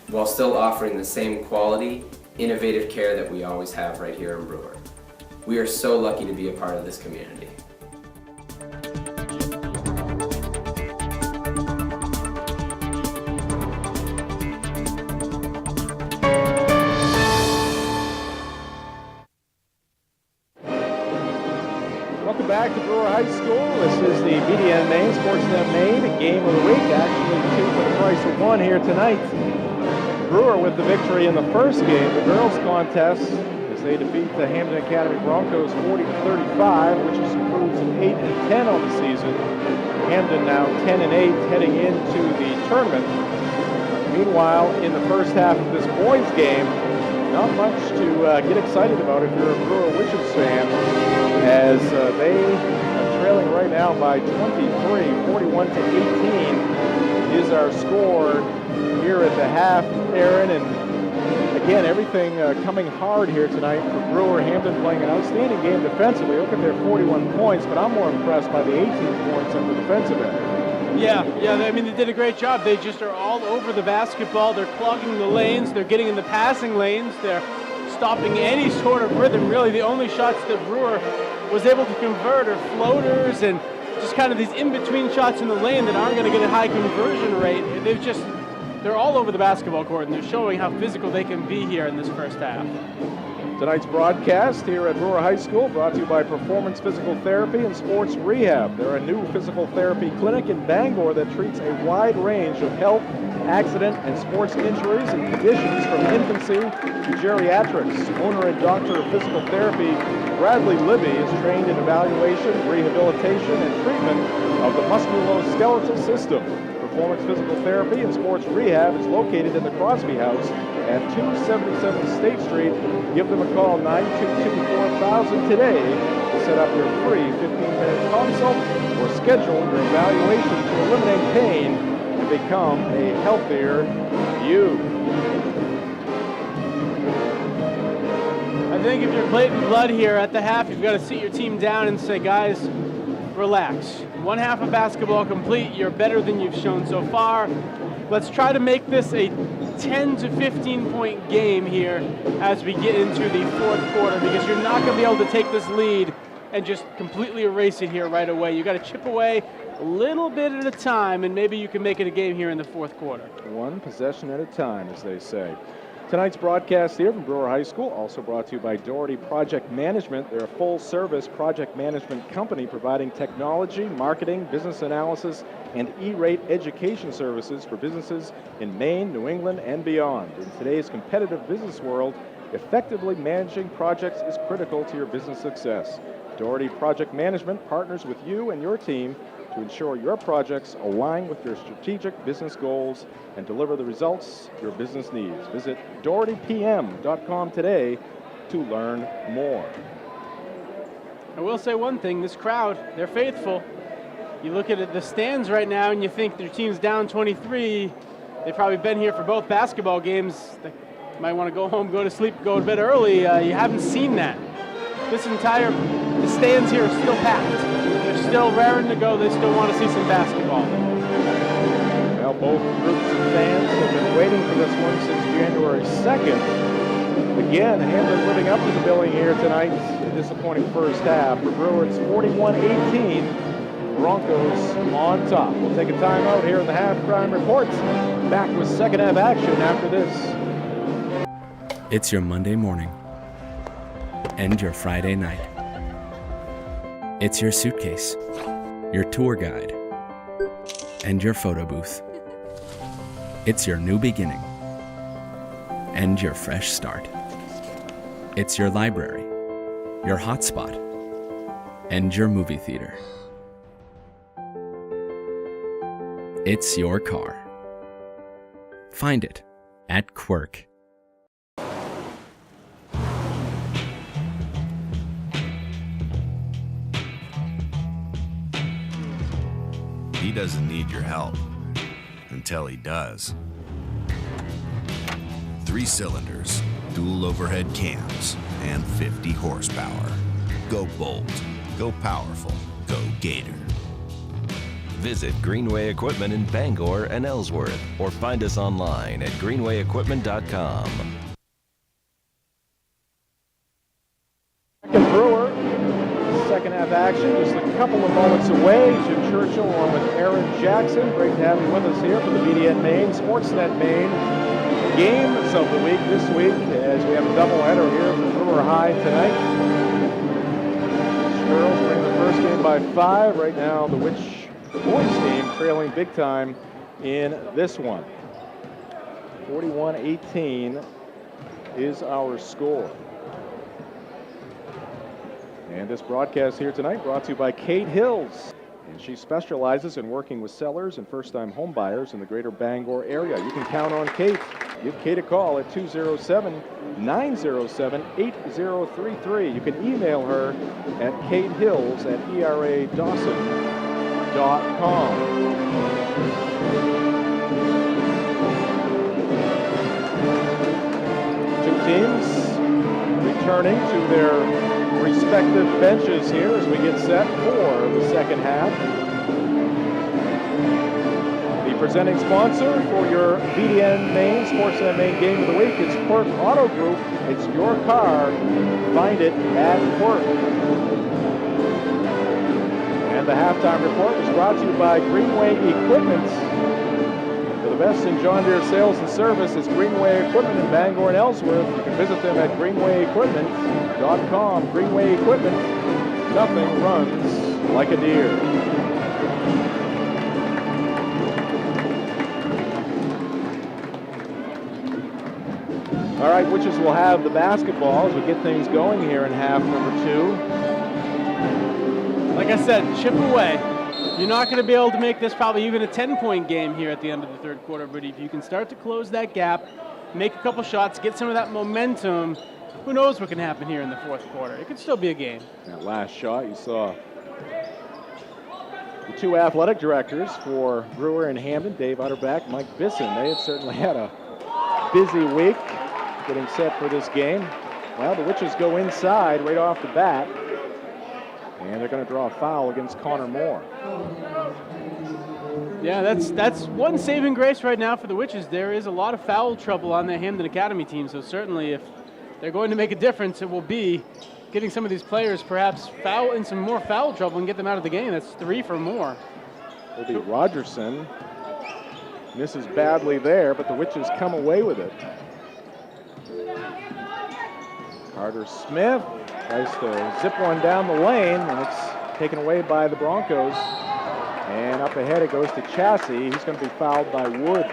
J: while still offering the same quality, innovative care that we always have right here in Brewer. We are so lucky to be a part of this community.
D: Welcome back to Brewer High School. This is the BDN Maine, Sportsnet Maine, game of the week. Actually, 2 for the price of 1 here tonight. Brewer with the victory in the first game, the girls contest, as they defeat the Hampden Academy Broncos 40-35, which improves an 8-10 on the season. Hampden now 10-8 heading into the tournament. Meanwhile, in the first half of this boys game, not much to get excited about if you're a Brewer Witches fan, as they are trailing right now by 23, 41-18 is our score here at the half, Aaron. And again, everything coming hard here tonight for Brewer. Hampden playing an outstanding game defensively. Look at their 41 points, but I'm more impressed by the 18 points on the defensive end.
E: Yeah, I mean, they did a great job. They just are all over the basketball. They're clogging the lanes. They're getting in the passing lanes. They're stopping any sort of rhythm. Really, the only shots that Brewer was able to convert are floaters and just kind of these in-between shots in the lane that aren't going to get a high conversion rate. They're all over the basketball court, and they're showing how physical they can be here in this first half.
D: Tonight's broadcast here at Brewer High School brought to you by Performance Physical Therapy and Sports Rehab. They're a new physical therapy clinic in Bangor that treats a wide range of health, accident, and sports injuries and conditions from infancy to geriatrics. Owner and doctor of physical therapy, Bradley Libby, is trained in evaluation, rehabilitation, and treatment of the musculoskeletal system. Performance Physical Therapy and Sports Rehab is located in the Crosby House at 277 State Street. Give them a call, 922-4000 today to set up your free 15-minute consult or schedule your evaluation to eliminate pain and become a healthier you.
E: I think if you're Clayton Blood here at the half, you've got to sit your team down and say, guys, relax. One half of basketball complete. You're better than you've shown so far. Let's try to make this a 10 to 15 point game here as we get into the fourth quarter, because you're not going to be able to take this lead and just completely erase it here right away. You got to chip away a little bit at a time, and maybe you can make it a game here in the fourth quarter.
D: One possession at a time, as they say. Tonight's broadcast here from Brewer High School also brought to you by Doherty Project Management. They're a full-service project management company providing technology, marketing, business analysis, and E-rate education services for businesses in Maine, New England, and beyond. In today's competitive business world, effectively managing projects is critical to your business success. Doherty Project Management partners with you and your team to ensure your projects align with your strategic business goals and deliver the results your business needs. Visit DohertyPM.com today to learn more.
E: I will say one thing, this crowd, they're faithful. You look at the stands right now and you think their team's down 23. They've probably been here for both basketball games. They might want to go home, go to sleep, go to bed early. You haven't seen that. The stands here are still packed. They're still raring to go. They still want to see some basketball.
D: Well, both groups of fans have been waiting for this one since January 2nd. Again, Hampden living up to the billing here tonight. A disappointing first half. For Brewer, it's 41-18. Broncos on top. We'll take a timeout here in the halftime reports. Back with second half action after this.
F: It's your Monday morning and your Friday night. It's your suitcase, your tour guide, and your photo booth. It's your new beginning and your fresh start. It's your library, your hotspot, and your movie theater. It's your car. Find it at Quirk.
G: He doesn't need your help until he does. 3 cylinders, dual overhead cams, and 50 horsepower. Go bold, go powerful, go Gator.
H: Visit Greenway Equipment in Bangor and Ellsworth, or find us online at greenwayequipment.com.
D: Brewer, second half action, just a couple of moments away. Jim Churchill along with Aaron Jackson. Great to have you with us here for the BDN Maine, Sportsnet Maine games of the week this week, as we have a doubleheader here for Brewer High tonight. Girls winning the first game by 5. Right now, the boys team trailing big time in this one. 41-18 is our score. And this broadcast here tonight brought to you by Kate Hills. And she specializes in working with sellers and first-time home buyers in the greater Bangor area. You can count on Kate. Give Kate a call at 207-907-8033. You can email her at katehills@eradawson.com. Two teams returning to their respective benches here as we get set for the second half. The presenting sponsor for your BDN Maine, Sportsnet Maine game of the week is Quirk Auto Group. It's your car. Find it at Quirk. And the halftime report was brought to you by Greenway Equipment. For the best in John Deere sales and service is Greenway Equipment in Bangor and Ellsworth. You can visit them at greenwayequipment.com. Greenway Equipment, nothing runs like a deer. All right, Witches will have the basketball as we get things going here in half number 2.
E: Like I said, chip away. You're not going to be able to make this probably even a 10-point game here at the end of the third quarter, but if you can start to close that gap, make a couple shots, get some of that momentum, who knows what can happen here in the fourth quarter. It could still be a game.
D: That last shot, you saw the two athletic directors for Brewer and Hampden, Dave Utterback, Mike Bisson. They have certainly had a busy week getting set for this game. Well, the Witches go inside right off the bat, and they're going to draw a foul against Connor Moore.
E: Yeah, that's one saving grace right now for the Witches. There is a lot of foul trouble on the Hampden Academy team, so certainly if they're going to make a difference, it will be getting some of these players perhaps foul in some more foul trouble and get them out of the game. That's 3 for more.
D: It'll be Rogerson. Misses badly there, but the Witches come away with it. Carter Smith tries to zip one down the lane, and it's taken away by the Broncos. And up ahead it goes to Chassis. He's going to be fouled by Wood.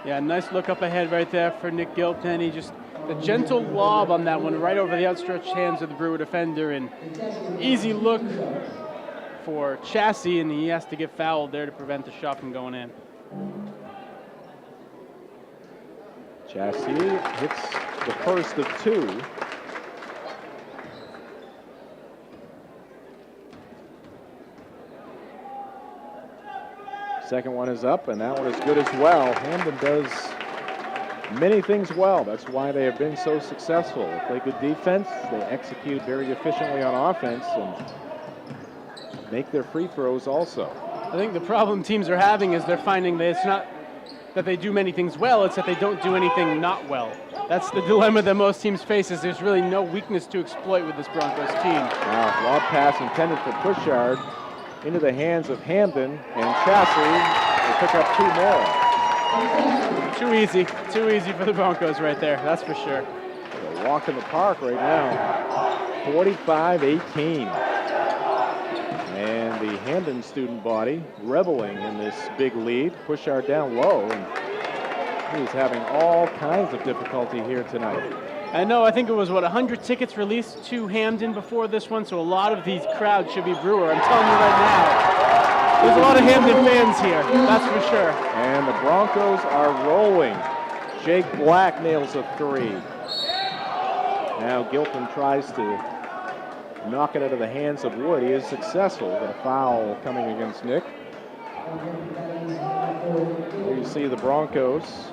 E: Yeah, nice look up ahead right there for Nick Gilpenny. Just a gentle lob on that one right over the outstretched hands of the Brewer defender. And easy look for Chassis, and he has to get fouled there to prevent the shot from going in.
D: Chassis hits the first of 2. Second one is up, and that one is good as well. Hampden does many things well. That's why they have been so successful. They play good defense, they execute very efficiently on offense, and make their free throws also.
E: I think the problem teams are having is they're finding that it's not that they do many things well, it's that they don't do anything not well. That's the dilemma that most teams face, is there's really no weakness to exploit with this Broncos team.
D: Now, lob pass intended for Pushard into the hands of Hampden, and Chassie will pick up 2 more.
E: Too easy for the Broncos right there, that's for sure.
D: A walk in the park right now, 45-18. And the Hampden student body reveling in this big lead. Pushard down low, and he's having all kinds of difficulty here tonight.
E: I know, I think it was, 100 tickets released to Hampden before this one, so a lot of these crowds should be Brewer. I'm telling you right now, there's a lot of Hampden fans here, that's for sure.
D: And the Broncos are rolling. Jake Black nails a 3. Now Gilpin tries to knock it out of the hands of Wood. He is successful. Got a foul coming against Nick. Here you see the Broncos.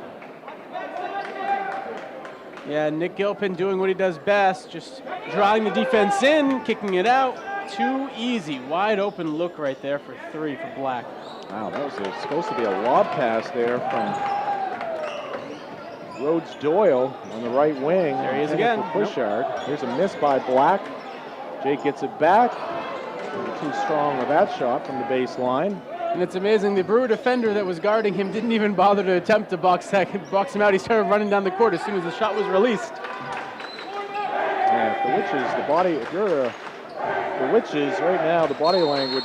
E: Yeah, Nick Gilpin doing what he does best, just drawing the defense in, kicking it out. Too easy. Wide open look right there for 3 for Black.
D: Wow, that was supposed to be a lob pass there from Rhodes Doyle on the right wing.
E: There he is again.
D: For Pushard. Here's a miss by Black. Jake gets it back. Too strong with that shot from the baseline.
E: And it's amazing, the Brewer defender that was guarding him didn't even bother to attempt to box him out. He started running down the court as soon as the shot was released.
D: Yeah, if the Witches, if you're the Witches right now, the body language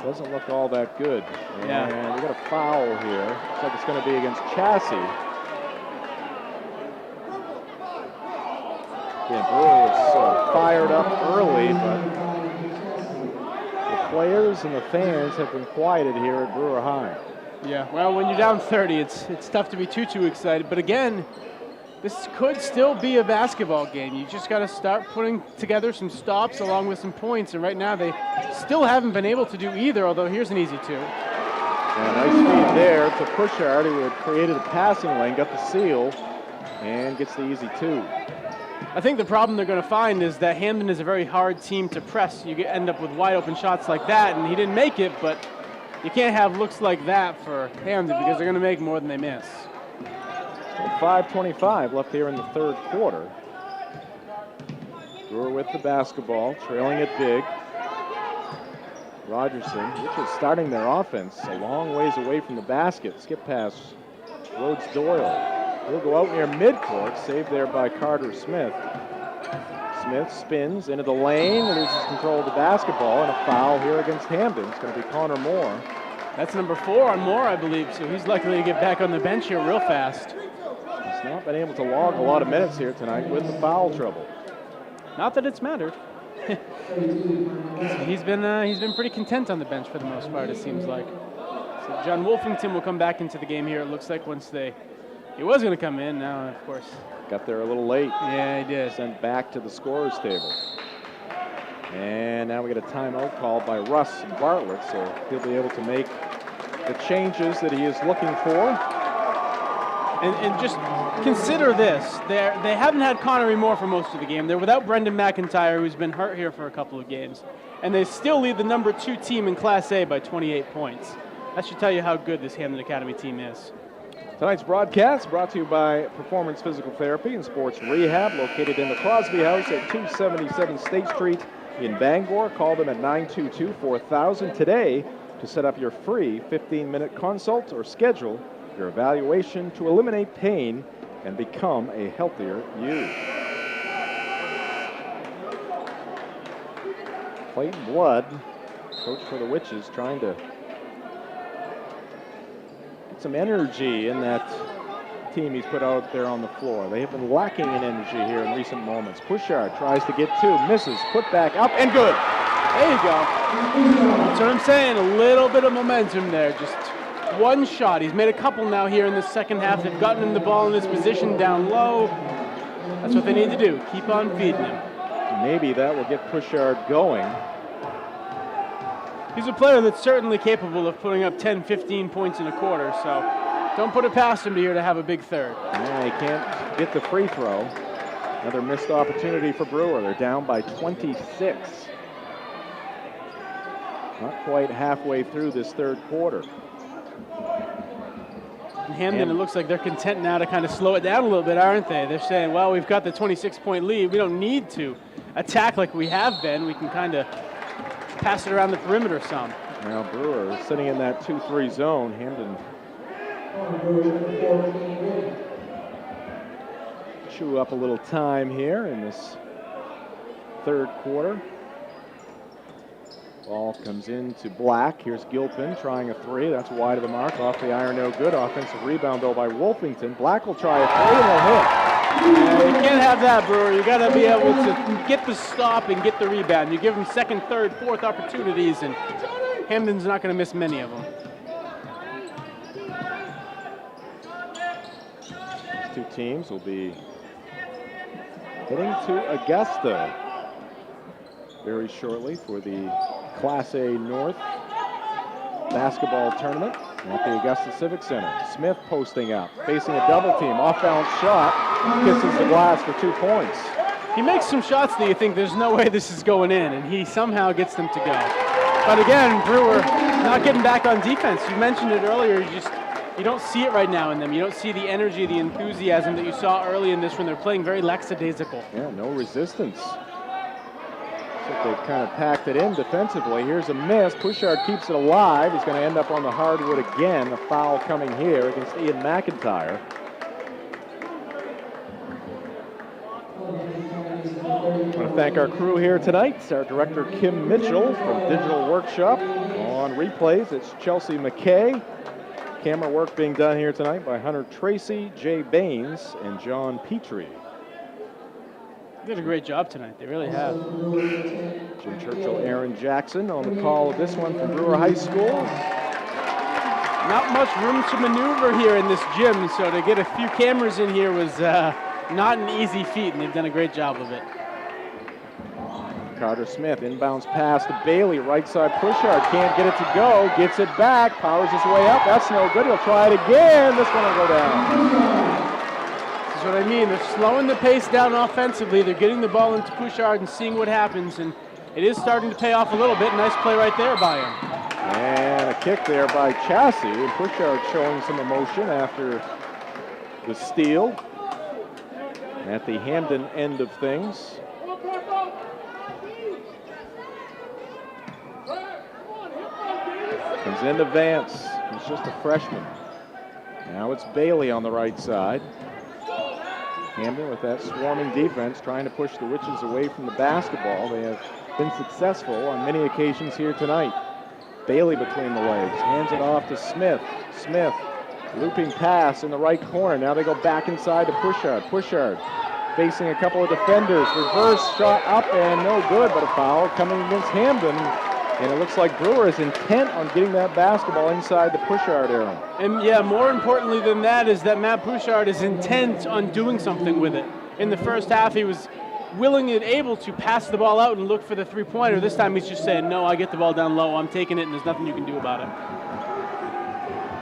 D: doesn't look all that good.
E: Yeah.
D: And we got a foul here. Looks like it's going to be against Chassie. Yeah, Brewer was fired up early, but the players and the fans have been quieted here at Brewer High.
E: Yeah, well, when you're down 30, it's tough to be too excited. But again, this could still be a basketball game. You just got to start putting together some stops along with some points. And right now, they still haven't been able to do either, although here's an easy 2.
D: And nice feed there to Pushard, who had created a passing lane, got the seal, and gets the easy 2.
E: I think the problem they're going to find is that Hampden is a very hard team to press. You end up with wide open shots like that, and he didn't make it, but you can't have looks like that for Hampden because they're going to make more than they miss.
D: 5:25 left here in the third quarter. Brewer with the basketball, trailing it big. Rogerson, which is starting their offense a long ways away from the basket. Skip pass, Rhodes Doyle. He'll go out near midcourt, saved there by Carter Smith. Smith spins into the lane, loses control of the basketball, and a foul here against Hampden. It's going to be Connor Moore.
E: That's number 4 on Moore, I believe, so he's likely to get back on the bench here real fast.
D: He's not been able to log a lot of minutes here tonight with the foul trouble.
E: Not that it's mattered. he's been pretty content on the bench for the most part, it seems like. So John Wolfington will come back into the game here, it looks like, once he was going to come in, now, of course.
D: Got there a little late.
E: Yeah, he did.
D: Sent back to the scorer's table. And now we get a timeout called by Russ Bartlett, so he'll be able to make the changes that he is looking for.
E: And just consider this. They haven't had Connery Moore for most of the game. They're without Brendan McIntyre, who's been hurt here for a couple of games. And they still lead the number 2 team in Class A by 28 points. That should tell you how good this Hampden Academy team is.
D: Tonight's broadcast brought to you by Performance Physical Therapy and Sports Rehab, located in the Crosby House at 277 State Street in Bangor. Call them at 922-4000 today to set up your free 15-minute consult or schedule your evaluation to eliminate pain and become a healthier you. Clayton Blood, coach for the Witches, trying to get some energy in that team he's put out there on the floor. They have been lacking in energy here in recent moments. Pushard tries to get 2, misses, put back up, and good.
E: There you go. That's what I'm saying, a little bit of momentum there, just one shot. He's made a couple now here in the second half. They've gotten him the ball in this position down low. That's what they need to do, keep on feeding him.
D: Maybe that will get Pushard going.
E: He's a player that's certainly capable of putting up 10, 15 points in a quarter, so don't put it past him here to have a big third.
D: Yeah, he can't get the free throw. Another missed opportunity for Brewer. They're down by 26. Not quite halfway through this third quarter.
E: Hampden, it looks like they're content now to kind of slow it down a little bit, aren't they? They're saying, well, we've got the 26-point lead. We don't need to attack like we have been. We can kind of pass it around the perimeter some.
D: Now Brewer sitting in that 2-3 zone. Hampden chew up a little time here in this third quarter. Ball comes into Black. Here's Gilpin trying a three. That's wide of the mark. Off the iron, no good. Offensive rebound, though, by Wolfington. Black will try a three and they'll hit.
E: Yeah, you can't have that, Brewer. You got to be able to get the stop and get the rebound. You give them second, third, fourth opportunities, and Hampden's not going to miss many of them.
D: These two teams will be heading to Augusta very shortly for the Class A North basketball tournament at the Augusta Civic Center. Smith posting up, facing a double team, off-balance shot, kisses the glass for 2 points.
E: He makes some shots that you think there's no way this is going in, and he somehow gets them to go. But again, Brewer not getting back on defense. You mentioned it earlier, you don't see it right now in them. You don't see the energy, the enthusiasm that you saw early in this when they're playing very lackadaisical.
D: Yeah, no resistance. They've kind of packed it in defensively. Here's a miss. Pushard keeps it alive. He's going to end up on the hardwood again. A foul coming here against Ian McIntyre. I want to thank our crew here tonight. Our director, Kim Mitchell from Digital Workshop. On replays, it's Chelsea McKay. Camera work being done here tonight by Hunter Tracy, Jay Baines, and John Petrie.
E: They did a great job tonight. They really have.
D: Jim Churchill, Aaron Jackson on the call of this one from Brewer High School.
E: Not much room to maneuver here in this gym, so to get a few cameras in here was not an easy feat, and they've done a great job of it.
D: Carter Smith inbounds pass to Bailey, right side Pushard, can't get it to go, gets it back, powers his way up, that's no good, he'll try it again, this one will go down.
E: That's what I mean. They're slowing the pace down offensively. They're getting the ball into Pushard and seeing what happens, and it is starting to pay off a little bit. Nice play right there by him.
D: And a kick there by Chassie, and Pushard showing some emotion after the steal at the Hampden end of things. Comes into Vance. He's just a freshman. Now it's Bailey on the right side. Hampden with that swarming defense trying to push the Witches away from the basketball. They have been successful on many occasions here tonight. Bailey between the legs, hands it off to Smith. Smith, looping pass in the right corner. Now they go back inside to Pushard. Pushard facing a couple of defenders. Reverse shot up and no good, but a foul coming against Hampden. And it looks like Brewer is intent on getting that basketball inside the Pushard area.
E: And yeah, more importantly than that is that Matt Pushard is intent on doing something with it. In the first half, he was willing and able to pass the ball out and look for the three-pointer. This time he's just saying, no, I get the ball down low, I'm taking it, and there's nothing you can do about it.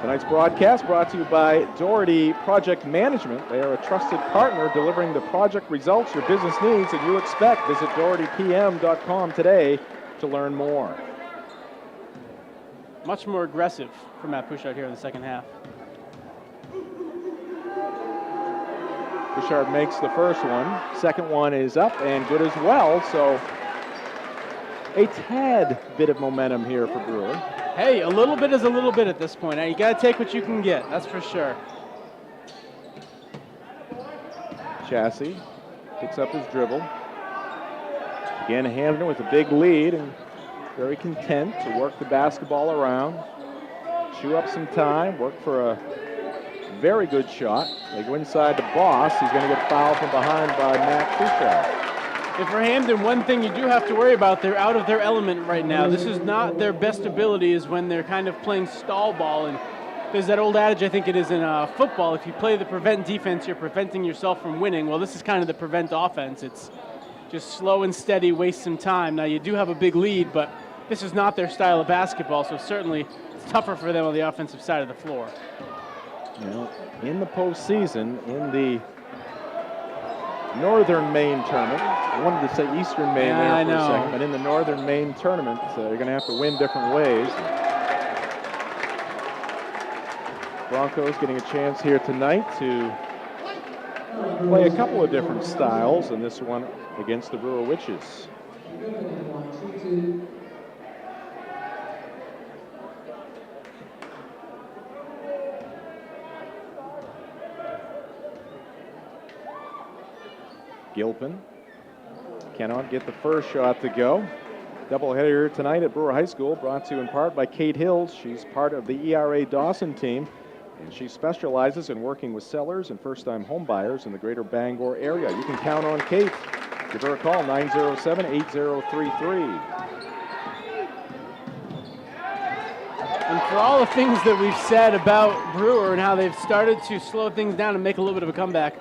D: Tonight's broadcast brought to you by Doherty Project Management. They are a trusted partner delivering the project results your business needs and you expect. Visit DohertyPM.com today to learn more.
E: Much more aggressive for Matt Pushard here in the second half.
D: Pushard makes the first one. Second one is up and good as well. So a tad bit of momentum here for Brewer.
E: Hey, a little bit is a little bit at this point. You got to take what you can get, that's for sure.
D: Chassie picks up his dribble. Again, Hampden with a big lead and very content to work the basketball around, chew up some time, work for a very good shot. They go inside the Boss. He's going to get fouled from behind by Matt Pushard.
E: And for Hampden, one thing you do have to worry about, they're out of their element right now. This is not their best ability, is when they're kind of playing stall ball. And there's that old adage, I think it is in football, if you play the prevent defense, you're preventing yourself from winning. Well, this is kind of the prevent offense. It's just slow and steady, waste some time. Now, you do have a big lead, but this is not their style of basketball, so certainly it's tougher for them on the offensive side of the floor.
D: You know, in the postseason, in the Northern Maine tournament, I wanted to say Eastern Maine there for a second, but in the Northern Maine tournament, they're going to have to win different ways. Broncos getting a chance here tonight to play a couple of different styles, and this one against the Brewer Witches. Gilpin cannot get the first shot to go. Doubleheader tonight at Brewer High School, brought to you in part by Kate Hills. She's part of the ERA Dawson team, and she specializes in working with sellers and first-time home buyers in the greater Bangor area. You can count on Kate. Give her a call, 907-8033.
E: And for all the things that we've said about Brewer and how they've started to slow things down and make a little bit of a comeback,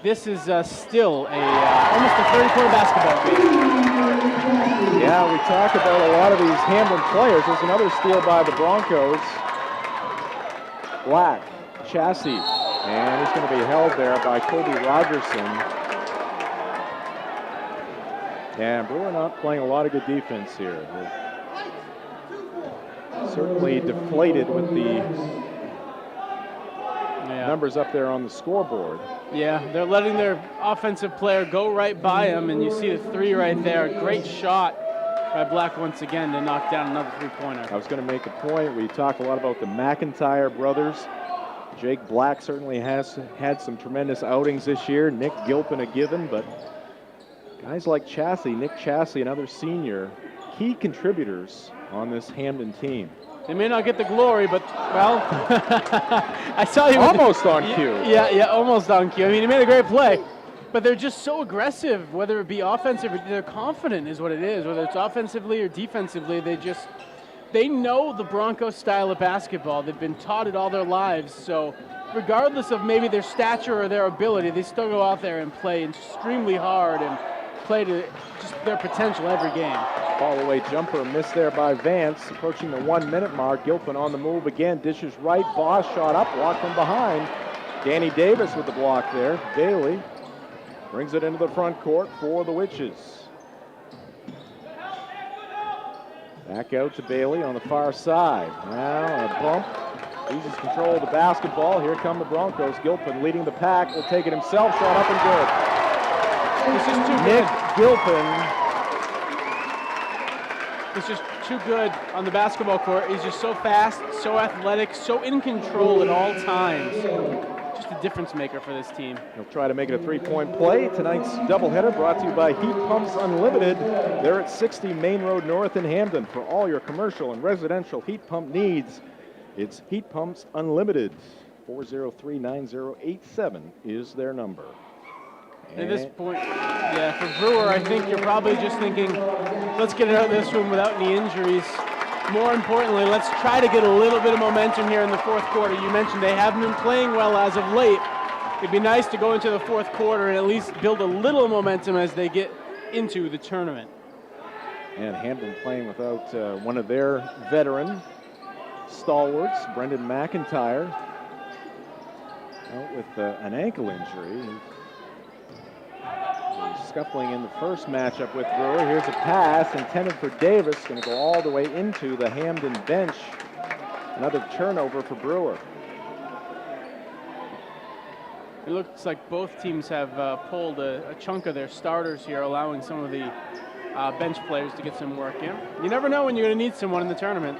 E: this is still almost a 30-point basketball game.
D: Yeah, we talk about a lot of these Hampden players. There's another steal by the Broncos. Black, Chassis, and he's going to be held there by Kobe Rogerson. And Brewer not playing a lot of good defense here. They're certainly deflated with the numbers up there on the scoreboard.
E: Yeah, they're letting their offensive player go right by him, and you see the three right there. Great shot by Black once again to knock down another three-pointer.
D: I was going to make a point. We talked a lot about the McIntyre brothers. Jake Black certainly has had some tremendous outings this year. Nick Gilpin a given, but guys like Nick Chassie, another senior, key contributors on this Hampden team.
E: They may not get the glory, but, well, I saw you.
D: Almost on cue.
E: Yeah, almost on cue. I mean, he made a great play, but they're just so aggressive, whether it be offensive or they're confident is what it is, whether it's offensively or defensively. They know the Broncos style of basketball. They've been taught it all their lives, so regardless of maybe their stature or their ability, they still go out there and play extremely hard and play to just their potential every game.
D: Fall away jumper missed there by Vance. Approaching the 1 minute mark. Gilpin on the move again. Dishes right. Boss shot up. Blocked from behind. Danny Davis with the block there. Bailey brings it into the front court for the Witches. Back out to Bailey on the far side. Now a bump. Loses control of the basketball. Here come the Broncos. Gilpin leading the pack. Will take it himself. Shot up and good.
E: This is too
D: Nick
E: good.
D: Gilpin.
E: He's just too good on the basketball court. He's just so fast, so athletic, so in control at all times. Just a difference maker for this team.
D: He'll try to make it a three-point play. Tonight's doubleheader brought to you by Heat Pumps Unlimited. They're at 60 Main Road North in Hampden. For all your commercial and residential heat pump needs, it's Heat Pumps Unlimited. 403-9087 is their number.
E: At this point, yeah, for Brewer, I think you're probably just thinking, let's get it out of this one without any injuries. More importantly, let's try to get a little bit of momentum here in the fourth quarter. You mentioned they haven't been playing well as of late. It'd be nice to go into the fourth quarter and at least build a little momentum as they get into the tournament.
D: And Hampden playing without one of their veteran stalwarts, Brendan McIntyre, out with an ankle injury. Scuffling in the first matchup with Brewer. Here's a pass intended for Davis. Going to go all the way into the Hampden bench. Another turnover for Brewer.
E: It looks like both teams have pulled a chunk of their starters here, allowing some of the bench players to get some work in. You never know when you're going to need someone in the tournament.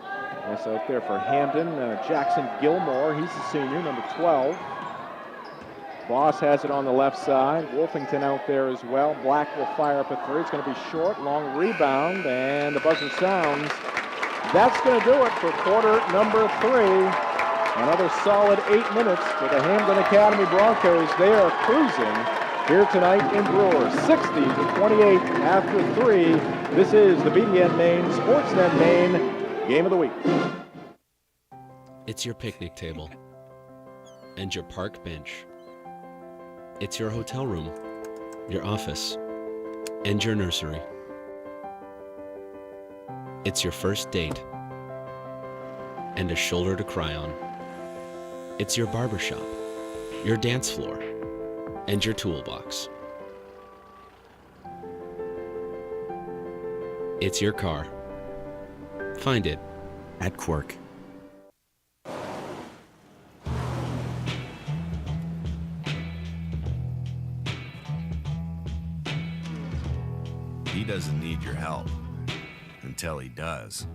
D: Yes, out there for Hampden, Jackson Gilmore. He's the senior, number 12. Voss has it on the left side. Wolfington out there as well. Black will fire up a three. It's going to be short. Long rebound, and the buzzer sounds. That's going to do it for quarter number 3. Another solid 8 minutes for the Hampden Academy Broncos. They are cruising here tonight in Brewer. 60-28 after 3. This is the BDN Maine Sportsnet Maine Game of the Week.
F: It's your picnic table and your park bench. It's your hotel room, your office, and your nursery. It's your first date and a shoulder to cry on. It's your barbershop, your dance floor, and your toolbox. It's your car. Find it at Quirk.
G: He doesn't need your help until he does.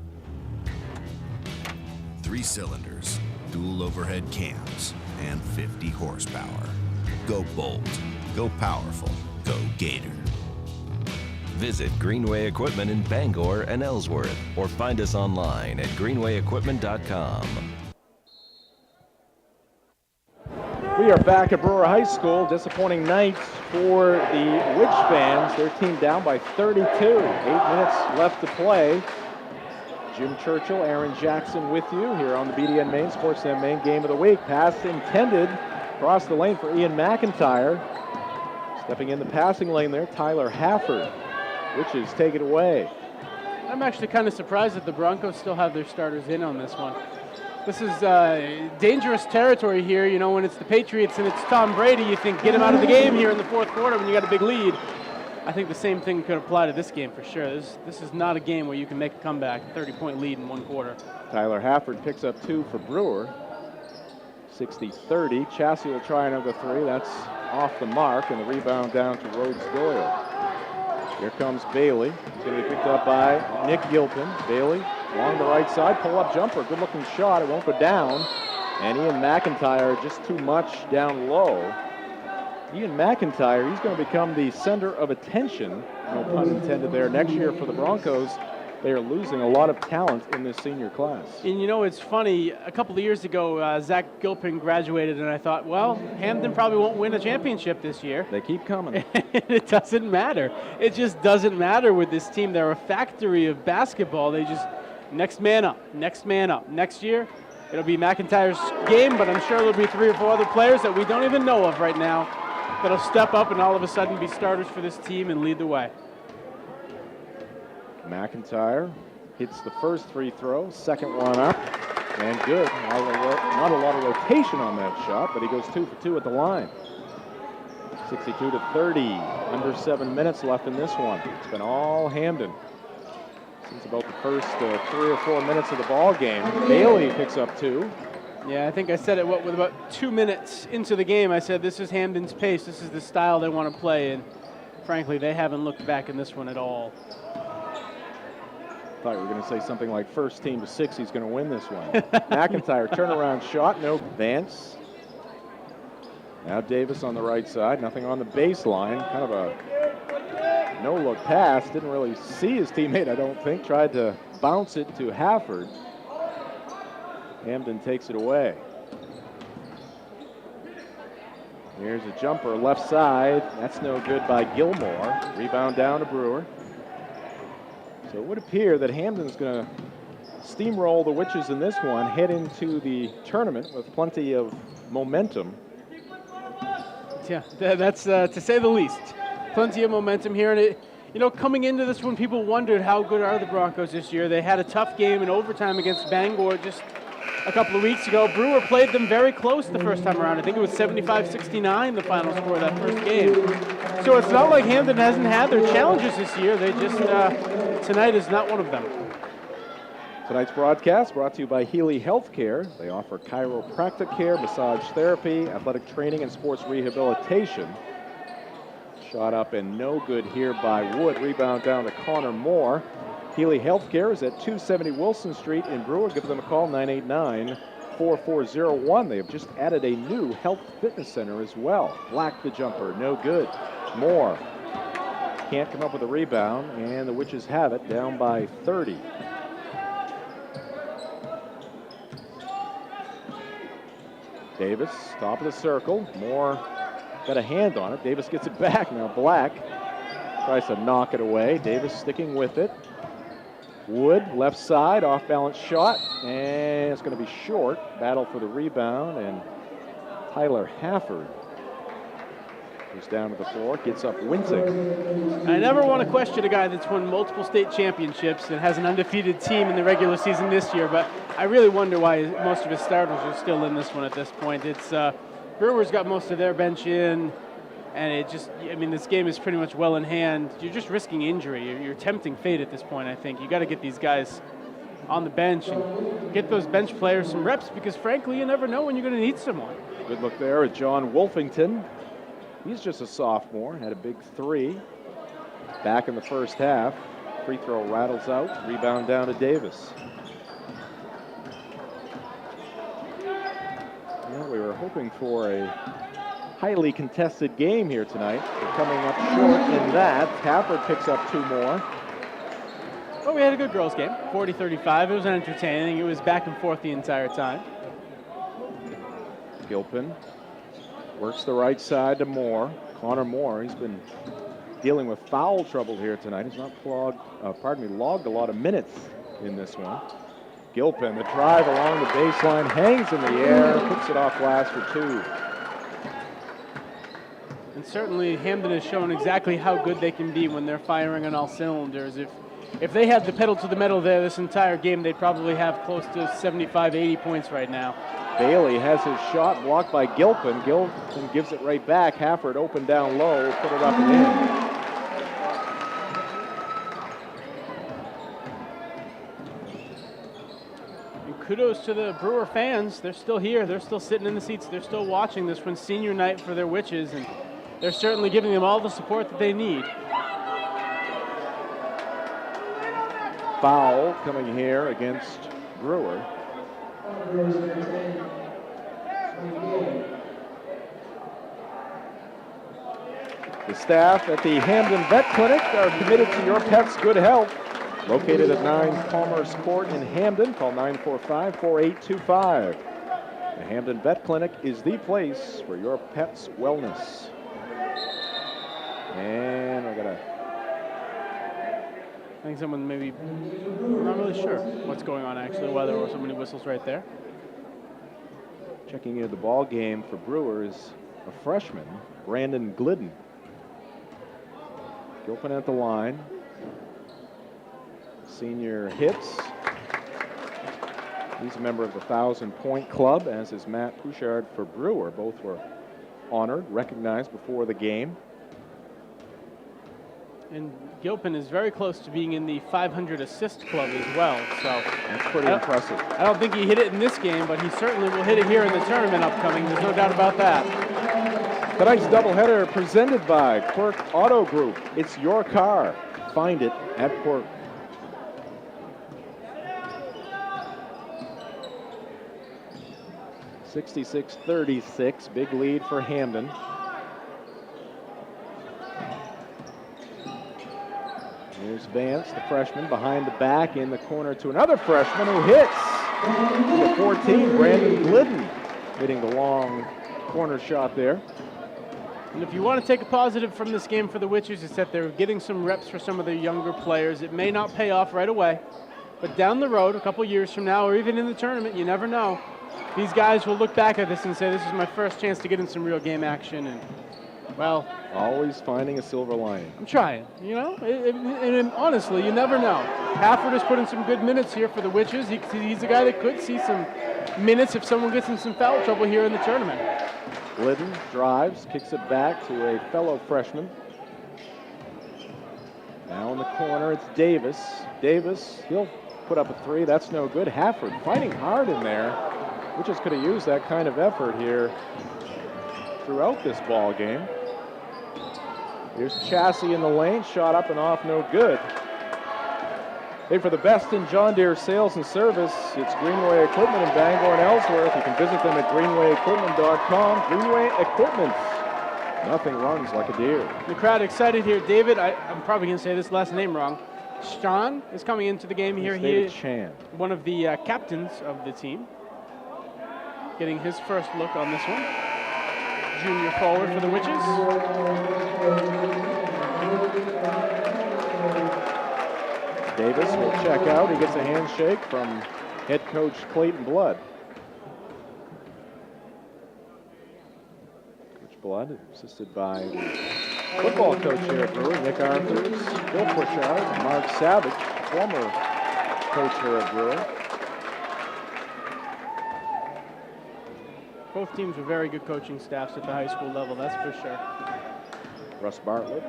G: 3 cylinders, dual overhead cams, and 50 horsepower. Go bold, go powerful, go Gator.
H: Visit Greenway Equipment in Bangor and Ellsworth, or find us online at greenwayequipment.com.
D: We are back at Brewer High School. Disappointing night for the Witch fans. Their team down by 32. 8 minutes left to play. Jim Churchill, Aaron Jackson with you here on the BDN Maine Sportsnet Maine Game of the Week. Pass intended across the lane for Ian McIntyre. Stepping in the passing lane there, Tyler Hafford. Witches take it away.
E: I'm actually kind of surprised that the Broncos still have their starters in on this one. This is dangerous territory here. You know, when it's the Patriots and it's Tom Brady, you think get him out of the game here in the fourth quarter when you got a big lead. I think the same thing could apply to this game for sure. This is not a game where you can make a comeback, 30-point lead in one quarter.
D: Tyler Hafford picks up 2 for Brewer. 60-30. Chassie will try another 3. That's off the mark, and the rebound down to Rhodes Doyle. Here comes Bailey. It's going to be picked up by Nick Gilpin. Bailey along the right side, pull-up jumper, good-looking shot. It won't go down. And Ian McIntyre just too much down low. Ian McIntyre, he's going to become the center of attention, no pun intended there, next year for the Broncos. They are losing a lot of talent in this senior class.
E: And you know, it's funny, a couple of years ago, Zach Gilpin graduated, and I thought, well, Hampden probably won't win a championship this year.
D: They keep coming.
E: It doesn't matter. It just doesn't matter with this team. They're a factory of basketball. They just, next man up, next man up. Next year, it'll be McIntyre's game, but I'm sure there'll be 3 or 4 other players that we don't even know of right now that'll step up and all of a sudden be starters for this team and lead the way.
D: McIntyre hits the first free throw, second one up, and good. Not a lot of rotation on that shot, but he goes 2 for 2 at the line. 62-30, under 7 minutes left in this one. It's been all Hampden since about the first 3 or 4 minutes of the ball game. Bailey picks up 2.
E: Yeah, I think I said it with about 2 minutes into the game. I said this is Hampden's pace. This is the style they want to play, and frankly, they haven't looked back in this one at all.
D: Thought you were going to say something like first team to 6, he's going to win this one. McIntyre, turnaround shot, no advance. Now Davis on the right side, nothing on the baseline. Kind of a no-look pass. Didn't really see his teammate, I don't think. Tried to bounce it to Hafford. Hampden takes it away. Here's a jumper left side. That's no good by Gilmore. Rebound down to Brewer. So it would appear that Hampden's going to steamroll the Witches in this one, head into the tournament with plenty of momentum.
E: Yeah, that's to say the least. Plenty of momentum here. And you know, coming into this one, people wondered how good are the Broncos this year. They had a tough game in overtime against Bangor just a couple of weeks ago. Brewer played them very close the first time around. I think it was 75-69, the final score of that first game. So it's not like Hampden hasn't had their challenges this year. They just, tonight is not one of them.
D: Tonight's broadcast brought to you by Healy Healthcare. They offer chiropractic care, massage therapy, athletic training, and sports rehabilitation. Shot up and no good here by Wood. Rebound down to Connor Moore. Healy Healthcare is at 270 Wilson Street in Brewer. Give them a call, 989-4401. They have just added a new health fitness center as well. Black the jumper, no good. Moore can't come up with a rebound, and the Witches have it, down by 30. Davis, top of the circle. Moore got a hand on it. Davis gets it back. Now Black tries to knock it away. Davis sticking with it. Wood, left side, off-balance shot, and it's going to be short. Battle for the rebound, and Tyler Hafford goes down to the floor, gets up wincing.
E: I never want to question a guy that's won multiple state championships and has an undefeated team in the regular season this year, but I really wonder why most of his starters are still in this one at this point. It's Brewer's got most of their bench in, and it just, I mean, this game is pretty much well in hand. You're just risking injury. You're tempting fate at this point, I think. You got to get these guys on the bench and get those bench players some reps, because frankly, you never know when you're going to need someone.
D: Good look there at John Wolfington. He's just a sophomore, had a big 3. back in the first half. Free throw rattles out. Rebound down to Davis. Well, we were hoping for a highly contested game here tonight. They're coming up short in that. Hafford picks up 2 more.
E: Well, we had a good girls' game, 40-35. It was entertaining. It was back and forth the entire time.
D: Gilpin works the right side to Moore. Connor Moore, he's been dealing with foul trouble here tonight. He's not logged a lot of minutes in this one. Gilpin, the drive along the baseline, hangs in the air, puts it off glass for 2.
E: And certainly Hampden has shown exactly how good they can be when they're firing on all cylinders. If they had the pedal to the metal there this entire game, they'd probably have close to 75, 80 points right now.
D: Bailey has his shot blocked by Gilpin. Gilpin gives it right back. Hafford open down low, put it up and in.
E: And kudos to the Brewer fans. They're still here. They're still sitting in the seats. They're still watching this one, senior night for their Witches, and they're certainly giving them all the support that they need.
D: Foul coming here against Brewer. The staff at the Hampden Vet Clinic are committed to your pet's good health. Located at 9 Commerce Court in Hampden, call 945-4825. The Hampden Vet Clinic is the place for your pet's wellness. And I got
E: I think someone maybe, I'm not really sure what's going on actually, why there were so many whistles right there.
D: checking into the ball game for Brewer is a freshman, Brandon Glidden. Gilpin at the line. Senior hits. He's a member of the 1,000-point club, as is Matt Pouchard for Brewer. Both were honored, recognized before the game.
E: And Gilpin is very close to being in the 500 assist club as well. So
D: that's pretty impressive.
E: I don't think he hit it in this game, but he certainly will hit it here in the tournament upcoming. There's no doubt about that.
D: Tonight's doubleheader presented by Quirk Auto Group. It's your car. Find it at Quirk. (66-36), big lead for Hampden. Here's Vance, the freshman, behind the back in the corner to another freshman who hits. The 14, Brandon Glidden, hitting the long corner shot there.
E: And if you want to take a positive from this game for the Witches, it's that they're getting some reps for some of the younger players. It may not pay off right away, but down the road, a couple years from now, or even in the tournament, you never know. These guys will look back at this and say, this is my first chance to get in some real game action. And, well,
D: always finding a silver lining.
E: I'm trying, you know, and honestly, you never know. Hafford has put in some good minutes here for the Witches. He's a guy that could see some minutes if someone gets in some foul trouble here in the tournament.
D: Glidden drives, kicks it back to a fellow freshman. Now in the corner, it's Davis. Davis, he'll put up a three. That's no good. Hafford fighting hard in there. Witches could have used that kind of effort here throughout this ball game. Here's Chassie in the lane, shot up and off, no good. Hey, for the best in John Deere sales and service, it's Greenway Equipment in Bangor and Ellsworth. You can visit them at greenwayequipment.com. Greenway Equipment. Nothing runs like a deer.
E: The crowd excited here. David, I'm probably going to say this last name wrong. Strong is coming into the game here. He is one of the captains of the team. Getting his first look on this one. Junior forward for the Witches.
D: Davis will check out. He gets a handshake from head coach Clayton Blood. Coach Blood, assisted by the football coach here at Brewer, Nick Arthurs, Bill Pouchard, and Mark Savage, former coach here at Brewer.
E: Both teams are very good coaching staffs at the high school level, that's for sure.
D: Russ Bartlett,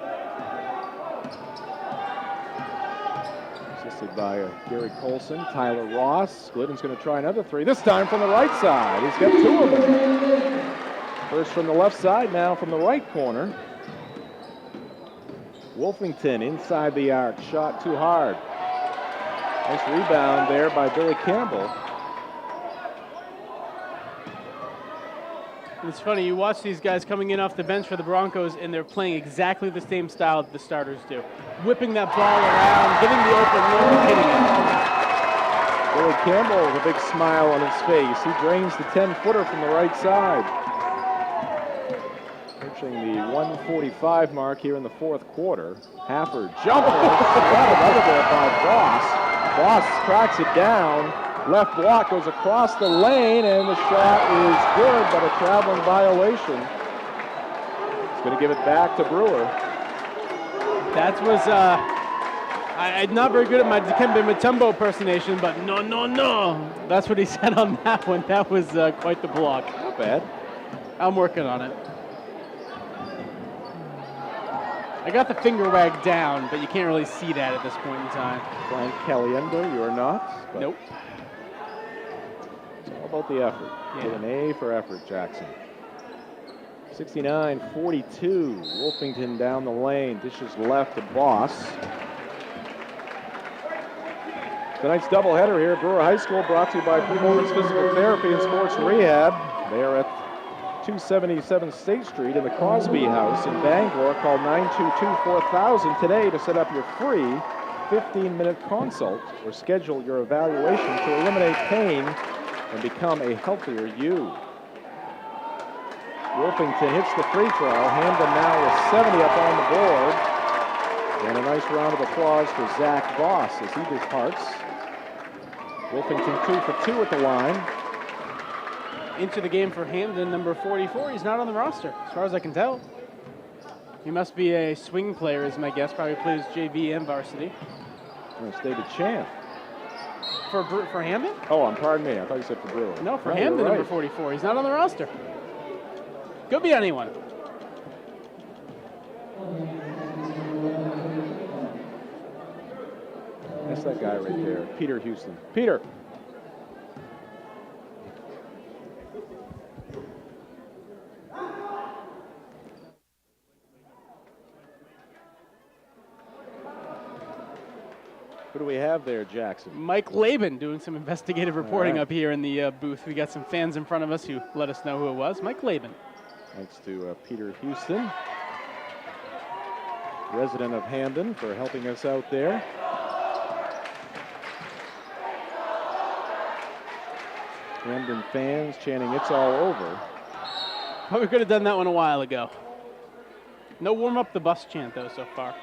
D: assisted by Gary Colson, Tyler Ross. Glidden's going to try another three, this time from the right side. He's got two of them. First from the left side, now from the right corner. Wolfington inside the arc, shot too hard. Nice rebound there by Billy Campbell.
E: It's funny, you watch these guys coming in off the bench for the Broncos, and they're playing exactly the same style that the starters do. Whipping that ball around, getting the open look, and hitting it.
D: Billy Campbell with a big smile on his face. He drains the 10-footer from the right side. Approaching the 1:45 mark here in the fourth quarter. Hafford jumper, swatted under there by Boss. Boss cracks it down. Left block goes across the lane, and the shot is good, but a traveling violation. He's going to give it back to Brewer.
E: That was, I'm not very good at my Dikembe Mutombo impersonation, but no, no, no. That's what he said on that one. That was quite the block.
D: Not bad.
E: I'm working on it. I got the finger wag down, but you can't really see that at this point in time.
D: Frank Caliendo, you are not.
E: Nope.
D: It's all about the effort.
E: Yeah.
D: Get an A for effort, Jackson. 69-42. Wolfington down the lane. Dishes left to Boss. Tonight's doubleheader here at Brewer High School, brought to you by Performance Physical Therapy and Sports Rehab. They are at 277 State Street in the Crosby House in Bangor. Call 922-4000 today to set up your free 15-minute consult or schedule your evaluation to eliminate pain and become a healthier you. Wolfington hits the free throw. Hampden now with 70 up on the board. And a nice round of applause for Zach Voss as he departs. Wolfington 2 for 2 at the line.
E: Into the game for Hampden, number 44. He's not on the roster, as far as I can tell. He must be a swing player, is my guess. Probably plays JV and varsity.
D: Stated champ.
E: For Hampden?
D: Oh, pardon me. I thought you said for Brewer.
E: No, for Hampden,
D: right.
E: number 44. He's not on the roster. Could be anyone.
D: That's that guy right there, Peter Houston. Peter. Who do we have there, Jackson?
E: Mike Laban doing some investigative reporting up here in the booth. We got some fans in front of us who let us know who it was. Mike Laban.
D: Thanks to Peter Houston, resident of Hampden, for helping us out there. Hampden fans chanting, "It's all over."
E: Probably could have done that one a while ago. No warm up the bus chant, though, so far.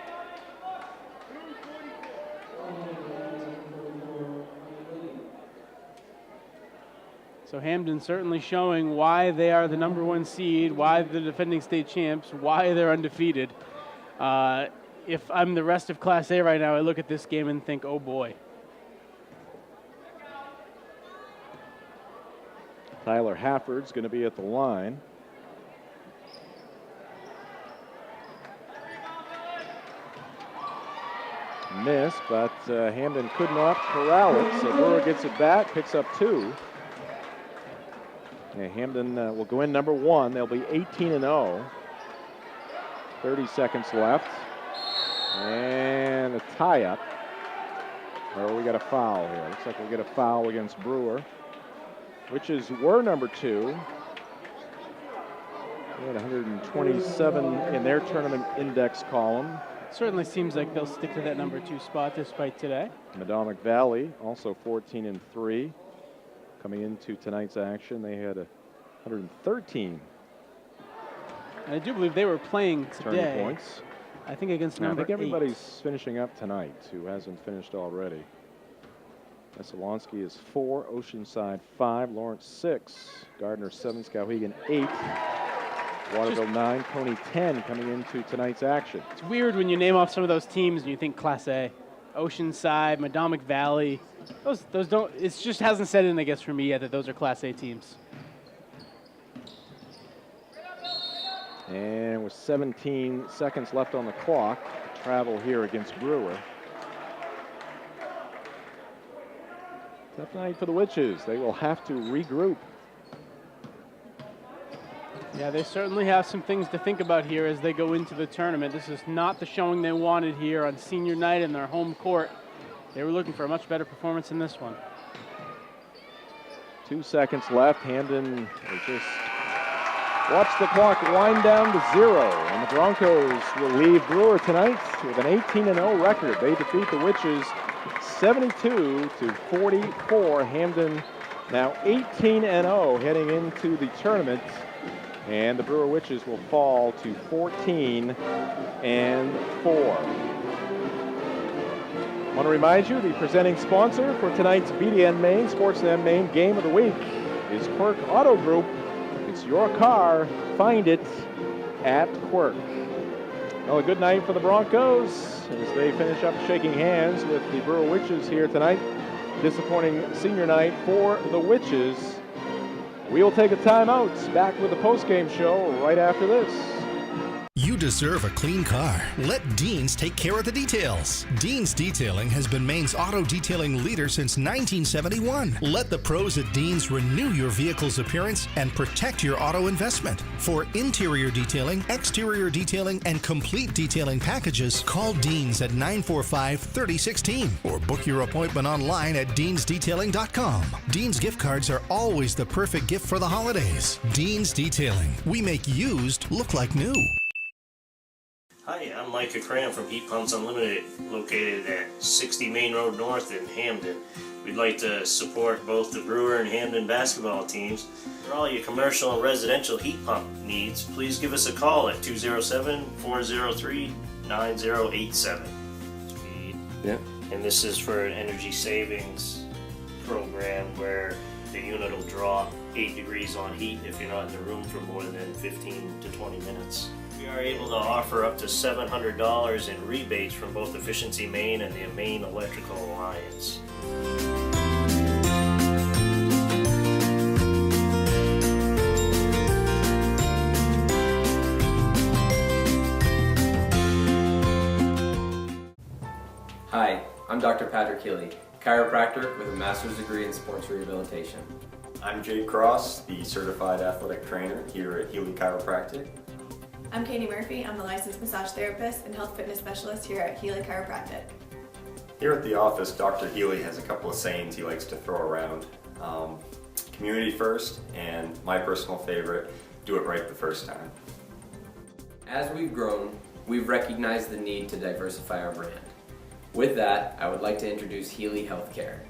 E: So Hampden certainly showing why they are the number 1 seed, why they're the defending state champs, why they're undefeated. If I'm the rest of Class A right now, I look at this game and think, oh boy.
D: Tyler Hafford's going to be at the line. Miss, but Hampden could not corral it, so Brewer gets it back, picks up 2. Yeah, Hampden will go in number 1. They'll be 18-0. 30 seconds left. And a tie-up. Oh, we got a foul here. Looks like we'll get a foul against Brewer, which were number 2. They had 127 in their tournament index column.
E: Certainly seems like they'll stick to that number 2 spot despite today.
D: Madomic Valley also 14-3. Coming into tonight's action, they had 113.
E: And I do believe they were playing today.
D: Turning points.
E: I think against number 8.
D: I think everybody's finishing up tonight who hasn't finished already. Messalonsky is 4, Oceanside 5, Lawrence 6, Gardner 7, Skowhegan 8, Waterville 9, Coney 10 coming into tonight's action.
E: It's weird when you name off some of those teams and you think Class A. Oceanside, Madomic Valley. Those don't, it just hasn't set in, I guess, for me yet that those are Class A teams.
D: And with 17 seconds left on the clock, travel here against Brewer. Tough night for the Witches. They will have to regroup.
E: Yeah, they certainly have some things to think about here as they go into the tournament. This is not the showing they wanted here on senior night in their home court. They were looking for a much better performance in this one.
D: 2 seconds left. Hampden will just watch the clock wind down to 0. And the Broncos will leave Brewer tonight with an 18-0 record. They defeat the Witches 72-44. Hampden now 18-0 heading into the tournament. And the Brewer Witches will fall to 14-4. I want to remind you, the presenting sponsor for tonight's BDN Maine, Sportsnet Maine Game of the Week is Quirk Auto Group. It's your car. Find it at Quirk. Well, a good night for the Broncos as they finish up shaking hands with the Brewer Witches here tonight. Disappointing senior night for the Witches. We will take a timeout. Back with the postgame show right after this.
M: You deserve a clean car. Let Dean's take care of the details. Dean's Detailing has been Maine's auto detailing leader since 1971. Let the pros at Dean's renew your vehicle's appearance and protect your auto investment. For interior detailing, exterior detailing, and complete detailing packages, call Dean's at 945-3016 or book your appointment online at deansdetailing.com. Dean's gift cards are always the perfect gift for the holidays. Dean's Detailing. We make used look like new.
N: Hi, I'm Micah Cram from Heat Pumps Unlimited, located at 60 Main Road North in Hampden. We'd like to support both the Brewer and Hampden basketball teams. For all your commercial and residential heat pump needs, please give us a call at 207-403-9087.
F: Yeah.
N: And this is for an energy savings program where the unit will draw 8 degrees on heat if you're not in the room for more than 15 to 20 minutes. We are able to offer up to $700 in rebates from both Efficiency Maine and the Maine Electrical Alliance.
J: Hi, I'm Dr. Patrick Healy, chiropractor with a master's degree in sports rehabilitation.
K: I'm Jake Cross, the certified athletic trainer here at Healy Chiropractic.
L: I'm Katie Murphy. I'm the licensed massage therapist and health fitness specialist here at Healy Chiropractic.
K: Here at the office, Dr. Healy has a couple of sayings he likes to throw around. Community first, and my personal favorite, do it right the first time.
J: As we've grown, we've recognized the need to diversify our brand. With that, I would like to introduce Healy Healthcare.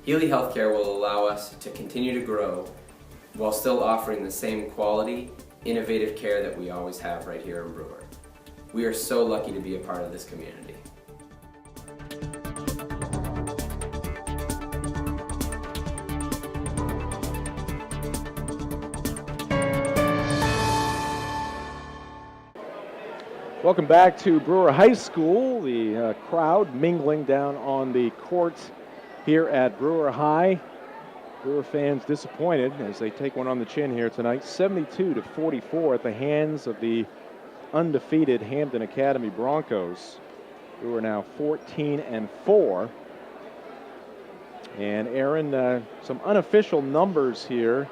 J: Healy Healthcare will allow us to continue to grow while still offering the same quality, innovative care that we always have right here in Brewer. We are so lucky to be a part of this community.
D: Welcome back to Brewer High School. The crowd mingling down on the court here at Brewer High. Brewer fans disappointed as they take one on the chin here tonight, 72-44 at the hands of the undefeated Hampden Academy Broncos. Brewer now 14-4. And Aaron, some unofficial numbers here.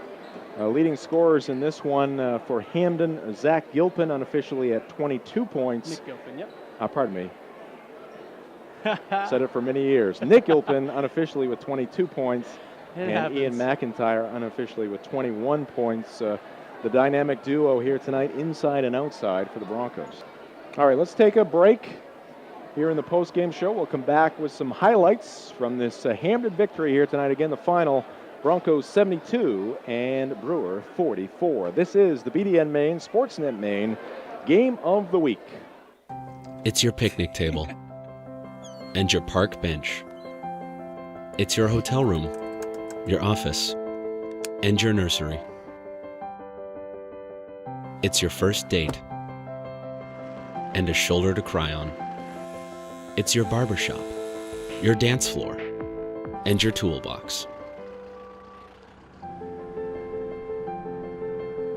D: Leading scorers in this one for Hampden, Zach Gilpin unofficially at 22 points.
E: Nick Gilpin, yep.
D: Pardon me. Said it for many years. Nick Gilpin unofficially with 22 points. And Ian McIntyre unofficially with 21 points. The dynamic duo here tonight, inside and outside for the Broncos. All right, let's take a break here in the post-game show. We'll come back with some highlights from this Hampden victory here tonight. Again, the final, Broncos 72 and Brewer 44. This is the BDN Maine, Sportsnet Maine, Game of the Week.
F: It's your picnic table and your park bench. It's your hotel room, your office, and your nursery. It's your first date and a shoulder to cry on. It's your barbershop, your dance floor, and your toolbox.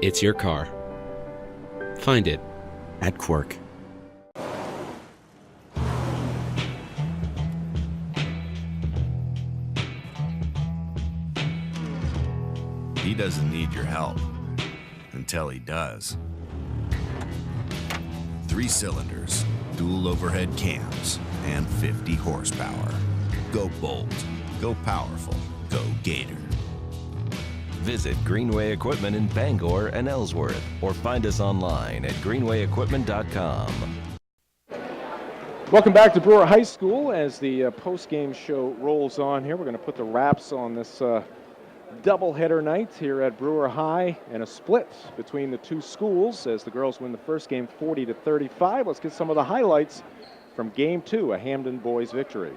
F: It's your car. Find it at Quirk.
G: He doesn't need your help, and until he does. 3 cylinders, dual overhead cams, and 50 horsepower. Go bold, go powerful, go Gator.
H: Visit Greenway Equipment in Bangor and Ellsworth, or find us online at greenwayequipment.com.
D: Welcome back to Brewer High School as the post-game show rolls on here. We're going to put the wraps on this doubleheader night here at Brewer High, and a split between the two schools as the girls win the first game 40-35. Let's get some of the highlights from Game 2, a Hampden boys victory.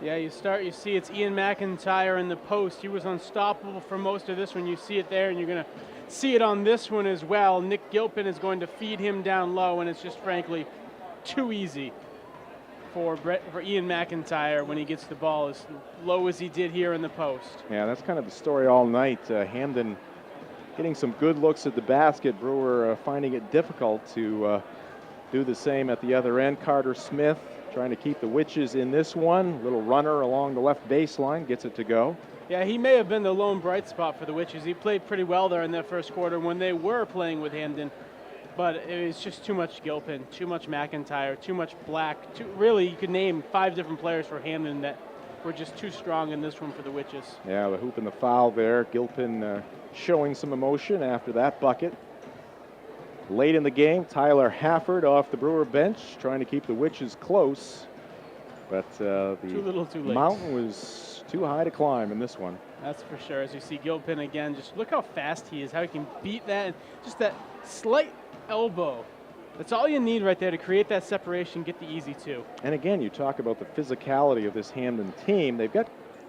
E: Yeah, you see it's Ian McIntyre in the post. He was unstoppable for most of this one. You see it there, and you're going to see it on this one as well. Nick Gilpin is going to feed him down low, and it's just frankly too easy for Ian McIntyre when he gets the ball as low as he did here in the post.
D: Yeah, that's kind of the story all night. Hampden getting some good looks at the basket. Brewer finding it difficult to do the same at the other end. Carter Smith trying to keep the Witches in this one. Little runner along the left baseline, gets it to go.
E: Yeah, he may have been the lone bright spot for the Witches. He played pretty well there in that first quarter when they were playing with Hampden. But it was just too much Gilpin, too much McIntyre, too much Black. Really, you could name 5 different players for Hampden that were just too strong in this one for the Witches.
D: Yeah, the hoop and the foul there. Gilpin showing some emotion after that bucket. Late in the game, Tyler Hafford off the Brewer bench, trying to keep the Witches close. But the
E: too late.
D: Mountain was too high to climb in this one.
E: That's for sure. As you see Gilpin again, just look how fast he is, how he can beat that, and just that slight elbow. That's all you need right there to create that separation, get the easy 2.
D: And again, you talk about the physicality of this Hampden team. They've got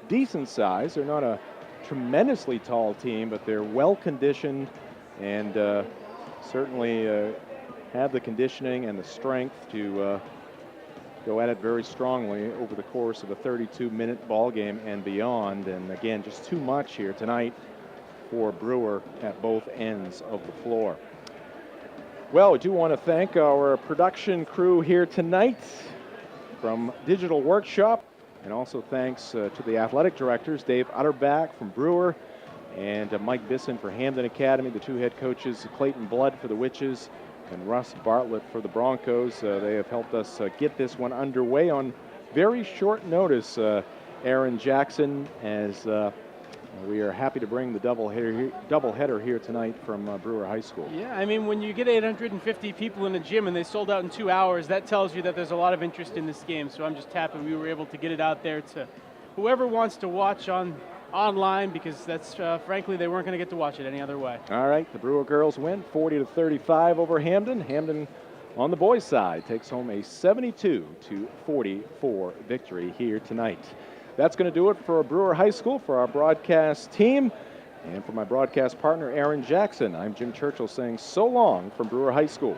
D: decent size. They're not a tremendously tall team, but they're well conditioned and certainly have the conditioning and the strength to go at it very strongly over the course of a 32-minute ball game and beyond. And again, just too much here tonight for Brewer at both ends of the floor. Well, we do want to thank our production crew here tonight from Digital Workshop, and also thanks to the athletic directors, Dave Utterback from Brewer and Mike Bisson for Hampden Academy, the 2 head coaches, Clayton Blood for the Witches and Russ Bartlett for the Broncos. They have helped us get this one underway on very short notice, Aaron Jackson, as we are happy to bring the doubleheader here tonight from Brewer High School.
E: Yeah, I mean, when you get 850 people in a gym and they sold out in 2 hours, that tells you that there's a lot of interest in this game. So I'm just happy we were able to get it out there to whoever wants to watch online, because that's frankly they weren't going to get to watch it any other way.
D: All right, the Brewer girls win 40-35 over Hampden. Hampden on the boys' side takes home a 72-44 victory here tonight. That's going to do it for Brewer High School, for our broadcast team, and for my broadcast partner, Aaron Jackson. I'm Jim Churchill saying so long from Brewer High School.